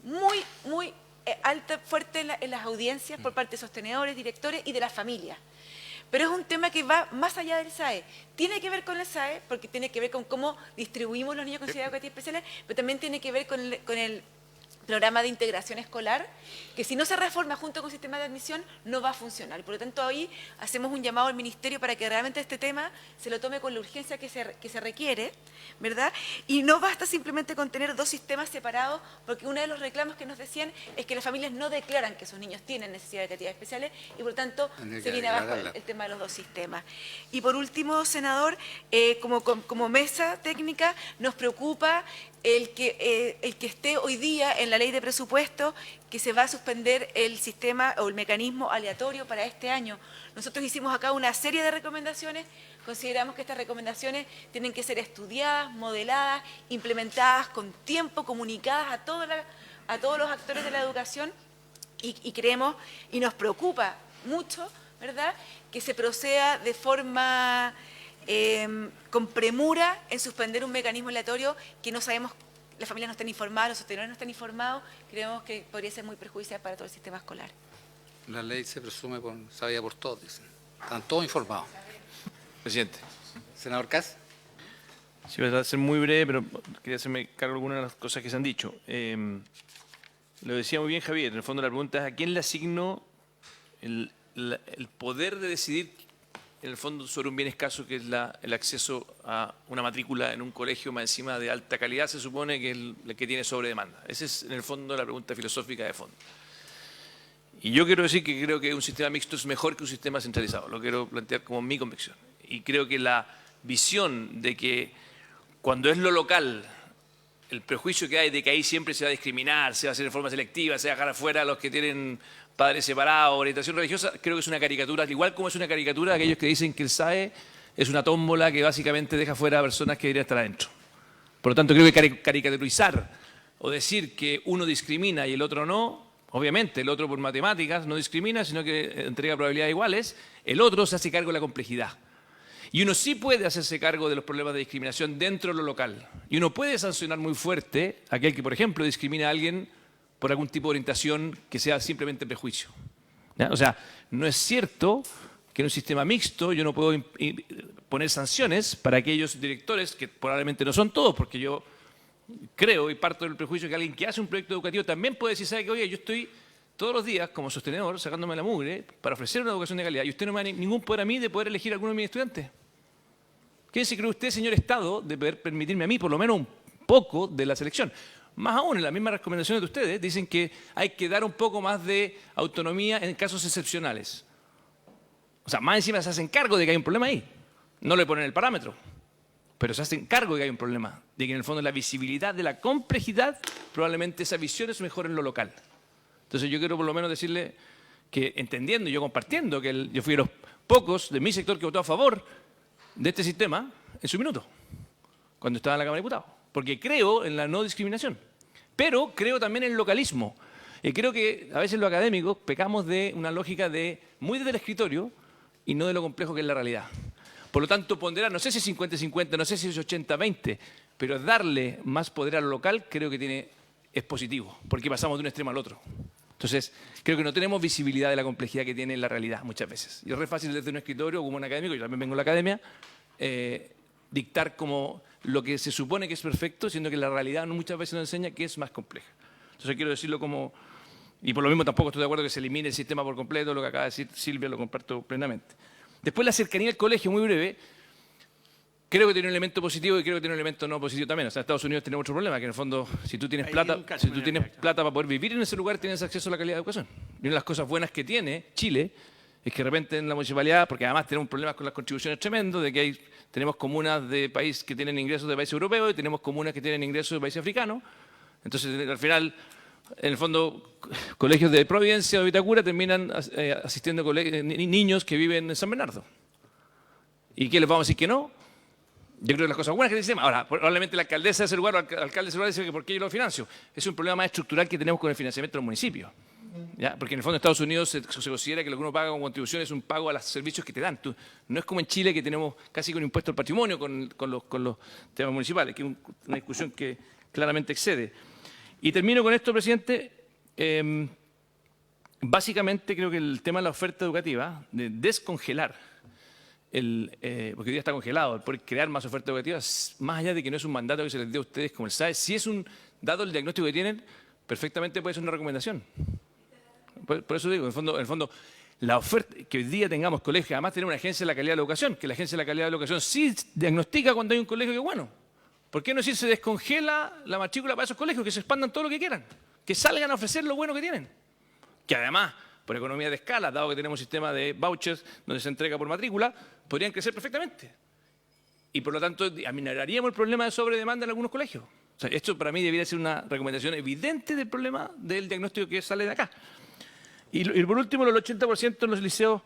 muy alta, fuerte en las audiencias por parte de sostenedores, directores y de las familias. Pero es un tema que va más allá del SAE. Tiene que ver con el SAE, porque tiene que ver con cómo distribuimos los niños con necesidades educativas especiales, pero también tiene que ver con el programa de integración escolar, que si no se reforma junto con el sistema de admisión no va a funcionar. Por lo tanto, ahí hacemos un llamado al Ministerio para que realmente este tema se lo tome con la urgencia que se requiere, ¿verdad? Y no basta simplemente con tener dos sistemas separados, porque uno de los reclamos que nos decían es que las familias no declaran que sus niños tienen necesidades educativas especiales y, por lo tanto, se viene abajo el tema de los dos sistemas. Y, por último, senador, como mesa técnica, nos preocupa el que esté hoy día en la ley de presupuesto que se va a suspender el sistema o el mecanismo aleatorio para este año. Nosotros hicimos acá una serie de recomendaciones, consideramos que estas recomendaciones tienen que ser estudiadas, modeladas, implementadas con tiempo, comunicadas a todos los actores de la educación y creemos y nos preocupa mucho, ¿verdad?, que se proceda de forma con premura en suspender un mecanismo aleatorio que no sabemos, las familias no están informadas, los sostenedores no están informados, creemos que podría ser muy perjudicial para todo el sistema escolar. La ley se presume sabida por todos, dicen. Están todos informados. Presidente. Senador Kass. Sí, voy a ser muy breve, pero quería hacerme cargo de algunas de las cosas que se han dicho. Lo decía muy bien Javier, en el fondo la pregunta es ¿a quién le asigno el poder de decidir en el fondo sobre un bien escaso que es el acceso a una matrícula en un colegio más encima de alta calidad, se supone que es el que tiene sobredemanda? Esa es en el fondo la pregunta filosófica de fondo. Y yo quiero decir que creo que un sistema mixto es mejor que un sistema centralizado, lo quiero plantear como mi convicción. Y creo que la visión de que cuando es lo local, el prejuicio que hay de que ahí siempre se va a discriminar, se va a hacer de forma selectiva, se va a dejar afuera a los que tienen padres separados, orientación religiosa, creo que es una caricatura, igual como es una caricatura aquellos que dicen que el SAE es una tómbola que básicamente deja fuera a personas que deberían estar adentro. Por lo tanto, creo que caricaturizar o decir que uno discrimina y el otro no, obviamente el otro por matemáticas no discrimina, sino que entrega probabilidades iguales, el otro se hace cargo de la complejidad. Y uno sí puede hacerse cargo de los problemas de discriminación dentro de lo local. Y uno puede sancionar muy fuerte a aquel que, por ejemplo, discrimina a alguien por algún tipo de orientación que sea simplemente prejuicio. ¿Ya? O sea, no es cierto que en un sistema mixto yo no puedo poner sanciones para aquellos directores, que probablemente no son todos, porque yo creo y parto del prejuicio que alguien que hace un proyecto educativo también puede decir, ¿sabe qué? Oye, yo estoy todos los días como sostenedor sacándome la mugre para ofrecer una educación de calidad y usted no me da ningún poder a mí de poder elegir a alguno de mis estudiantes. ¿Qué se cree usted, señor Estado, de poder permitirme a mí por lo menos un poco de la selección? Más aún, en las mismas recomendaciones de ustedes dicen que hay que dar un poco más de autonomía en casos excepcionales. O sea, más encima se hacen cargo de que hay un problema ahí. No le ponen el parámetro, pero se hacen cargo de que hay un problema, de que en el fondo la visibilidad de la complejidad, probablemente esa visión es mejor en lo local. Entonces yo quiero por lo menos decirle que entendiendo y yo compartiendo que yo fui de los pocos de mi sector que votó a favor de este sistema en su minuto, cuando estaba en la Cámara de Diputados, porque creo en la no discriminación, pero creo también en el localismo. Y creo que a veces los académicos pecamos de una lógica de muy desde el escritorio y no de lo complejo que es la realidad. Por lo tanto, ponderar, no sé si es 50-50, no sé si es 80-20, pero darle más poder a lo local creo que es positivo, porque pasamos de un extremo al otro. Entonces, creo que no tenemos visibilidad de la complejidad que tiene la realidad muchas veces. Y es re fácil desde un escritorio, como un académico, yo también vengo de la academia, dictar como lo que se supone que es perfecto, siendo que la realidad muchas veces nos enseña que es más compleja. Entonces, quiero decirlo como... Y por lo mismo tampoco estoy de acuerdo que se elimine el sistema por completo, lo que acaba de decir Silvia lo comparto plenamente. Después, la cercanía al colegio, muy breve. Creo que tiene un elemento positivo y creo que tiene un elemento no positivo también. O sea, en Estados Unidos tenemos otro problema, que en el fondo, si tú tienes plata para poder vivir en ese lugar, tienes acceso a la calidad de educación. Y una de las cosas buenas que tiene Chile es que de repente en la municipalidad, porque además tenemos problemas con las contribuciones tremendos, de que tenemos comunas de países que tienen ingresos de países europeos y tenemos comunas que tienen ingresos de países africanos. Entonces, al final, en el fondo, colegios de Providencia o Vitacura terminan asistiendo niños que viven en San Bernardo. ¿Y qué les vamos a decir que no? Yo creo que las cosas buenas que tiene el sistema. Ahora, probablemente la alcaldesa de ese lugar o el alcalde de ese lugar dice que ¿por qué yo lo financio? Es un problema más estructural que tenemos con el financiamiento de los municipios. ¿Ya? Porque en el fondo en Estados Unidos se considera que lo que uno paga con contribución es un pago a los servicios que te dan. No es como en Chile que tenemos casi con impuesto al patrimonio con los temas municipales, que es una discusión que claramente excede. Y termino con esto, presidente. Básicamente creo que el tema de la oferta educativa, de descongelar, porque hoy día está congelado, el poder crear más oferta educativa, más allá de que no es un mandato que se les dé a ustedes como el SAE, si es dado el diagnóstico que tienen, perfectamente puede ser una recomendación. Por eso digo, en el fondo, la oferta, que hoy día tengamos colegios, además tenemos una agencia de la calidad de la educación, que la agencia de la calidad de la educación sí diagnostica cuando hay un colegio que es bueno. ¿Por qué no decir se descongela la matrícula para esos colegios, que se expandan todo lo que quieran, que salgan a ofrecer lo bueno que tienen? Que además, por economía de escala, dado que tenemos un sistema de vouchers donde se entrega por matrícula, podrían crecer perfectamente. Y por lo tanto, aminoraríamos el problema de sobredemanda en algunos colegios. O sea, esto para mí debería ser una recomendación evidente del problema del diagnóstico que sale de acá. Y por último, los 80% en los liceos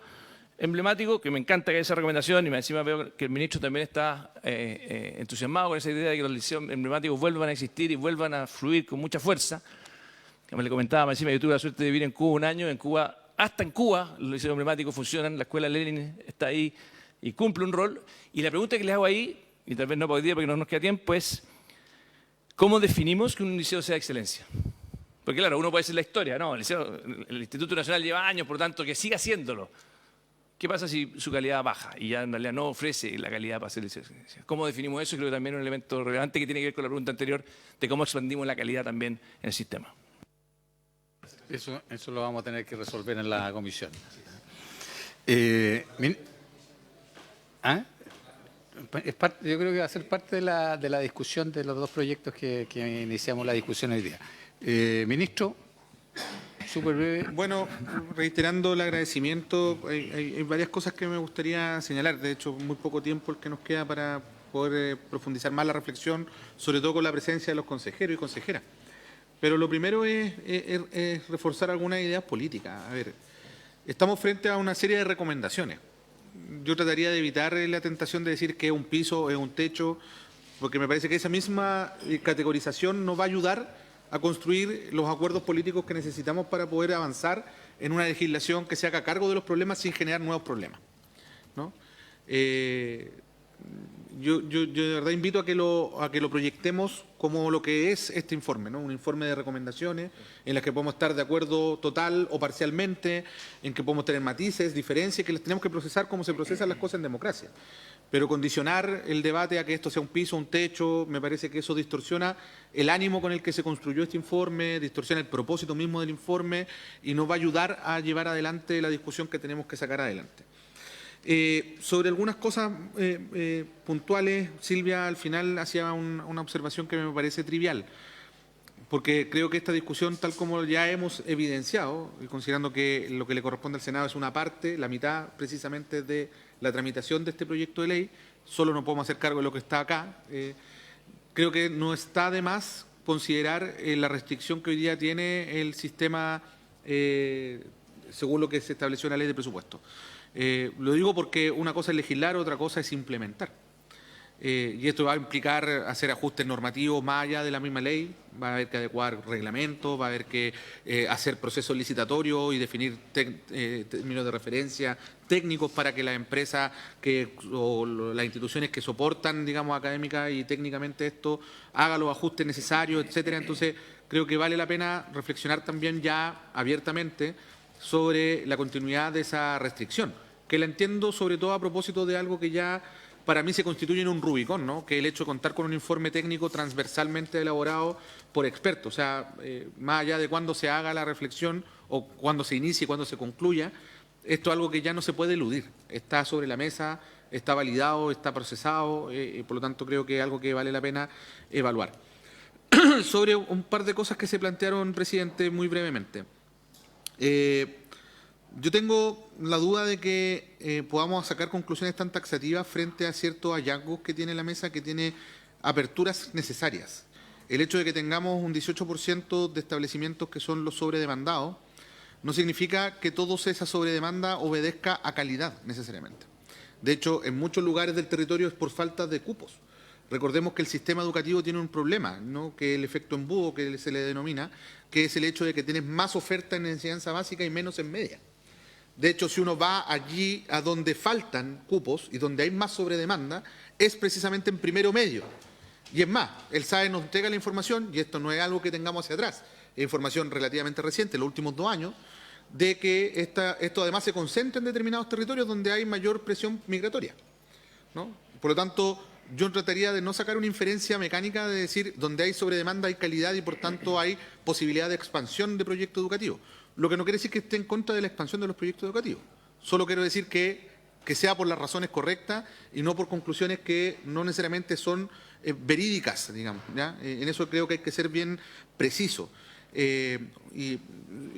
emblemáticos, que me encanta que haya esa recomendación, y encima veo que el ministro también está entusiasmado con esa idea de que los liceos emblemáticos vuelvan a existir y vuelvan a fluir con mucha fuerza. Como le comentaba, encima yo tuve la suerte de vivir en Cuba un año, hasta en Cuba los liceos emblemáticos funcionan, la escuela Lenin está ahí y cumple un rol. Y la pregunta que les hago ahí, y tal vez no para hoy día porque no nos queda tiempo, es ¿cómo definimos que un liceo sea de excelencia? Porque claro, uno puede decir la historia, no, el Instituto Nacional lleva años, por lo tanto, que siga haciéndolo. ¿Qué pasa si su calidad baja y ya en realidad no ofrece la calidad para ser liceo de excelencia? ¿Cómo definimos eso? Creo que también es un elemento relevante que tiene que ver con la pregunta anterior de cómo expandimos la calidad también en el sistema. Eso lo vamos a tener que resolver en la comisión. Yo creo que va a ser parte de la discusión de los dos proyectos que iniciamos la discusión hoy día. Ministro, súper breve. Bueno, reiterando el agradecimiento, hay varias cosas que me gustaría señalar. De hecho, muy poco tiempo el que nos queda para poder profundizar más la reflexión, sobre todo con la presencia de los consejeros y consejeras. Pero lo primero es reforzar algunas ideas políticas. A ver, estamos frente a una serie de recomendaciones. Yo trataría de evitar la tentación de decir que es un piso, es un techo, porque me parece que esa misma categorización nos va a ayudar a construir los acuerdos políticos que necesitamos para poder avanzar en una legislación que se haga cargo de los problemas sin generar nuevos problemas, ¿no? Yo de verdad invito a que lo proyectemos como lo que es este informe, ¿no? Un informe de recomendaciones en las que podemos estar de acuerdo total o parcialmente, en que podemos tener matices, diferencias, que las tenemos que procesar como se procesan las cosas en democracia. Pero condicionar el debate a que esto sea un piso, un techo, me parece que eso distorsiona el ánimo con el que se construyó este informe, distorsiona el propósito mismo del informe y nos va a ayudar a llevar adelante la discusión que tenemos que sacar adelante. Sobre algunas cosas puntuales, Silvia al final hacía una observación que me parece trivial, porque creo que esta discusión, tal como ya hemos evidenciado, y considerando que lo que le corresponde al Senado es una parte, la mitad precisamente de la tramitación de este proyecto de ley, solo no podemos hacer cargo de lo que está acá, creo que no está de más considerar la restricción que hoy día tiene el sistema según lo que se estableció en la ley de presupuesto. Lo digo porque una cosa es legislar, otra cosa es implementar. Y esto va a implicar hacer ajustes normativos más allá de la misma ley, va a haber que adecuar reglamentos, va a haber que hacer procesos licitatorios y definir términos de referencia técnicos para que las empresas o las instituciones que soportan, digamos, académica y técnicamente esto, hagan los ajustes necesarios, etcétera. Entonces, creo que vale la pena reflexionar también ya abiertamente sobre la continuidad de esa restricción, que la entiendo sobre todo a propósito de algo que ya para mí se constituye en un Rubicón, ¿no? Que el hecho de contar con un informe técnico transversalmente elaborado por expertos, o sea, más allá de cuándo se haga la reflexión o cuándo se inicie, cuándo se concluya, esto es algo que ya no se puede eludir, está sobre la mesa, está validado, está procesado, por lo tanto creo que es algo que vale la pena evaluar. Sobre un par de cosas que se plantearon, presidente, muy brevemente. Yo tengo la duda de que podamos sacar conclusiones tan taxativas frente a ciertos hallazgos que tiene la mesa, que tiene aperturas necesarias. El hecho de que tengamos un 18% de establecimientos que son los sobredemandados no significa que toda esa sobredemanda obedezca a calidad necesariamente. De hecho, en muchos lugares del territorio es por falta de cupos. Recordemos que el sistema educativo tiene un problema, ¿no? Que el efecto embudo que se le denomina, que es el hecho de que tienes más oferta en enseñanza básica y menos en media. De hecho, si uno va allí a donde faltan cupos y donde hay más sobredemanda, es precisamente en primero medio. Y es más, el SAE nos entrega la información, y esto no es algo que tengamos hacia atrás, es información relativamente reciente, los últimos 2 años, de que esto además se concentra en determinados territorios donde hay mayor presión migratoria, ¿no? Por lo tanto, yo trataría de no sacar una inferencia mecánica de decir donde hay sobredemanda hay calidad y por tanto hay posibilidad de expansión de proyectos educativos. Lo que no quiere decir que esté en contra de la expansión de los proyectos educativos. Solo quiero decir que sea por las razones correctas y no por conclusiones que no necesariamente son verídicas, digamos, ¿ya? En eso creo que hay que ser bien preciso. Y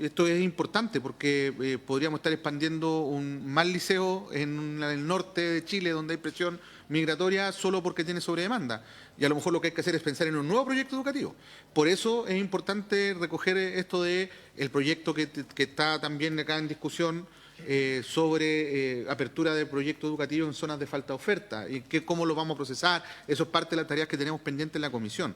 esto es importante porque podríamos estar expandiendo un mal liceo en el norte de Chile donde hay presión migratoria solo porque tiene sobredemanda. Y a lo mejor lo que hay que hacer es pensar en un nuevo proyecto educativo. Por eso es importante recoger esto de el proyecto que está también acá en discusión sobre apertura de proyectos educativos en zonas de falta de oferta y cómo lo vamos a procesar. Eso es parte de las tareas que tenemos pendientes en la comisión.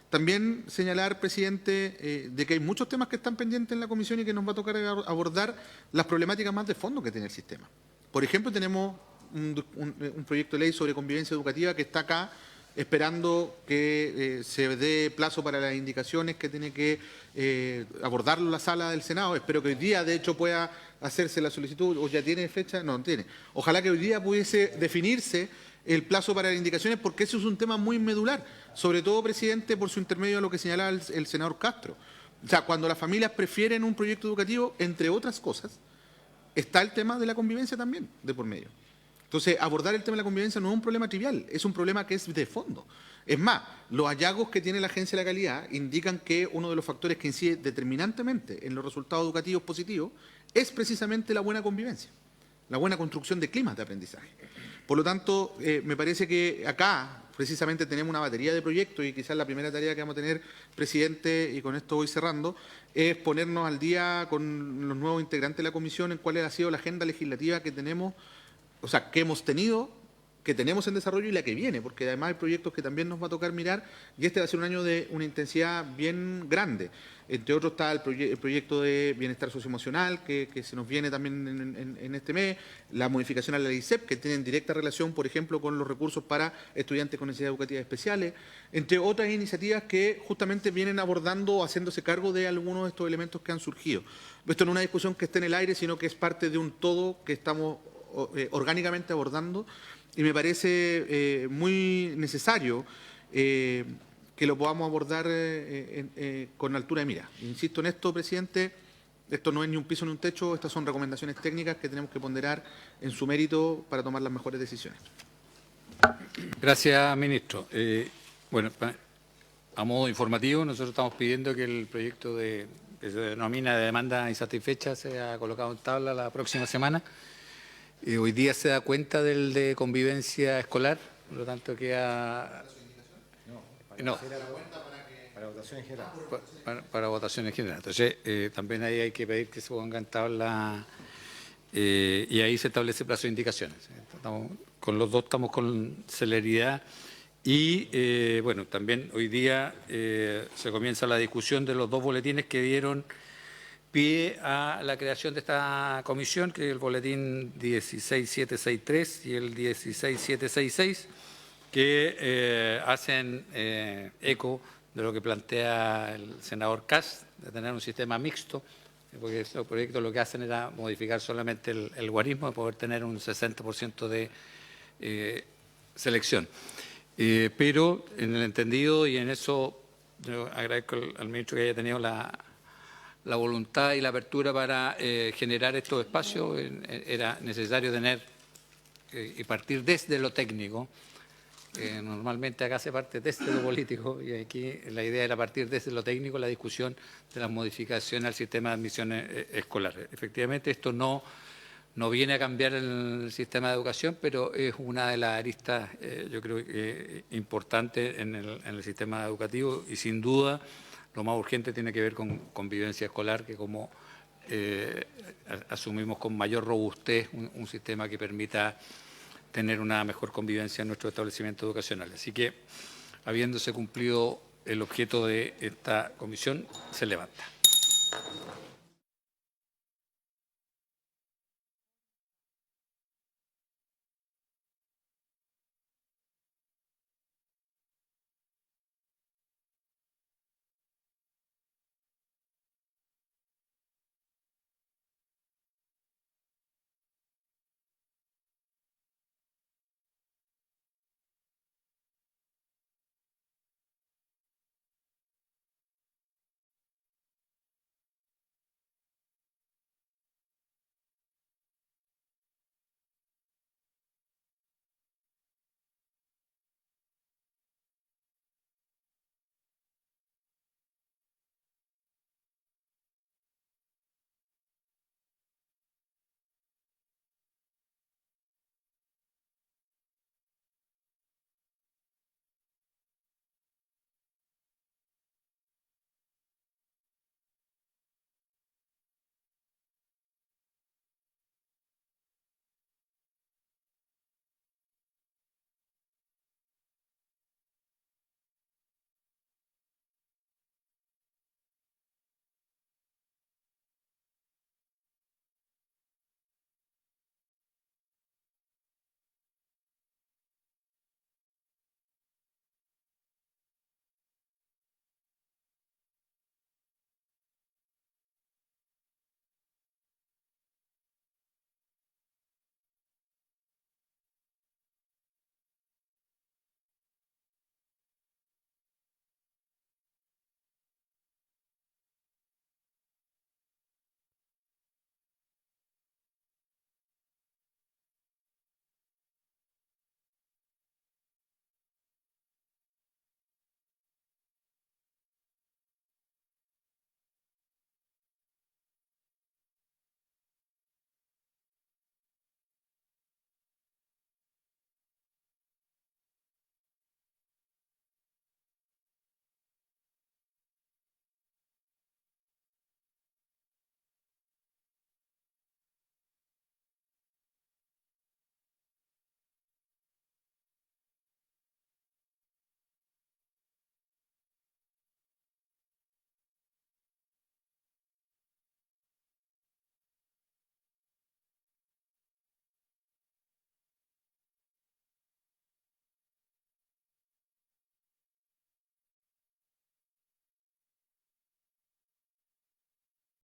También señalar, presidente, de que hay muchos temas que están pendientes en la comisión y que nos va a tocar abordar las problemáticas más de fondo que tiene el sistema. Por ejemplo, tenemos un proyecto de ley sobre convivencia educativa que está acá esperando que se dé plazo para las indicaciones que tiene que abordarlo la sala del Senado. Espero que hoy día, de hecho, pueda hacerse la solicitud, o ya tiene fecha, no tiene. Ojalá que hoy día pudiese definirse el plazo para las indicaciones, porque eso es un tema muy medular, sobre todo, presidente, por su intermedio a lo que señalaba el senador Castro. O sea, cuando las familias prefieren un proyecto educativo, entre otras cosas, está el tema de la convivencia también, de por medio. Entonces, abordar el tema de la convivencia no es un problema trivial, es un problema que es de fondo. Es más, los hallazgos que tiene la Agencia de la Calidad indican que uno de los factores que incide determinantemente en los resultados educativos positivos es precisamente la buena convivencia, la buena construcción de climas de aprendizaje. Por lo tanto, me parece que acá precisamente tenemos una batería de proyectos y quizás la primera tarea que vamos a tener, presidente, y con esto voy cerrando, es ponernos al día con los nuevos integrantes de la comisión en cuál ha sido la agenda legislativa que tenemos, o sea, que hemos tenido, que tenemos en desarrollo y la que viene, porque además hay proyectos que también nos va a tocar mirar y este va a ser un año de una intensidad bien grande. Entre otros está el proyecto de bienestar socioemocional que se nos viene también en este mes, la modificación a la ley ISEP, que tienen directa relación, por ejemplo, con los recursos para estudiantes con necesidades educativas especiales, entre otras iniciativas que justamente vienen abordando o haciéndose cargo de algunos de estos elementos que han surgido. Esto no es una discusión que esté en el aire, sino que es parte de un todo que estamos orgánicamente abordando y me parece muy necesario que lo podamos abordar con altura de mira. Insisto en esto, presidente, esto no es ni un piso ni un techo, estas son recomendaciones técnicas que tenemos que ponderar en su mérito para tomar las mejores decisiones. Gracias, ministro. Bueno, a modo informativo, nosotros estamos pidiendo que el proyecto que se denomina de demanda insatisfecha sea colocado en tabla la próxima semana. Hoy día se da cuenta del de convivencia escolar, por lo tanto queda... No, para votación en general. Para votación en general. Entonces, también ahí hay que pedir que se ponga en tabla y ahí se establece plazo de indicaciones. Con los dos estamos con celeridad y, bueno, también hoy día se comienza la discusión de los dos boletines que dieron pie a la creación de esta comisión, que es el boletín 16763 y el 16766, que hacen eco de lo que plantea el senador Kass, de tener un sistema mixto, porque estos proyectos lo que hacen era modificar solamente el guarismo, de poder tener un 60% de selección. Pero en el entendido, y en eso yo agradezco al ministro que haya tenido la voluntad y la apertura para generar estos espacios, era necesario tener y partir desde lo técnico. Normalmente acá se parte desde lo político y aquí la idea era partir desde lo técnico, la discusión de las modificaciones al sistema de admisión escolar. Efectivamente, esto no viene a cambiar el sistema de educación, pero es una de las aristas, yo creo, importantes en el sistema educativo y sin duda lo más urgente tiene que ver con convivencia escolar, que como asumimos con mayor robustez un sistema que permita tener una mejor convivencia en nuestro establecimiento educacional. Así que, habiéndose cumplido el objeto de esta comisión, se levanta.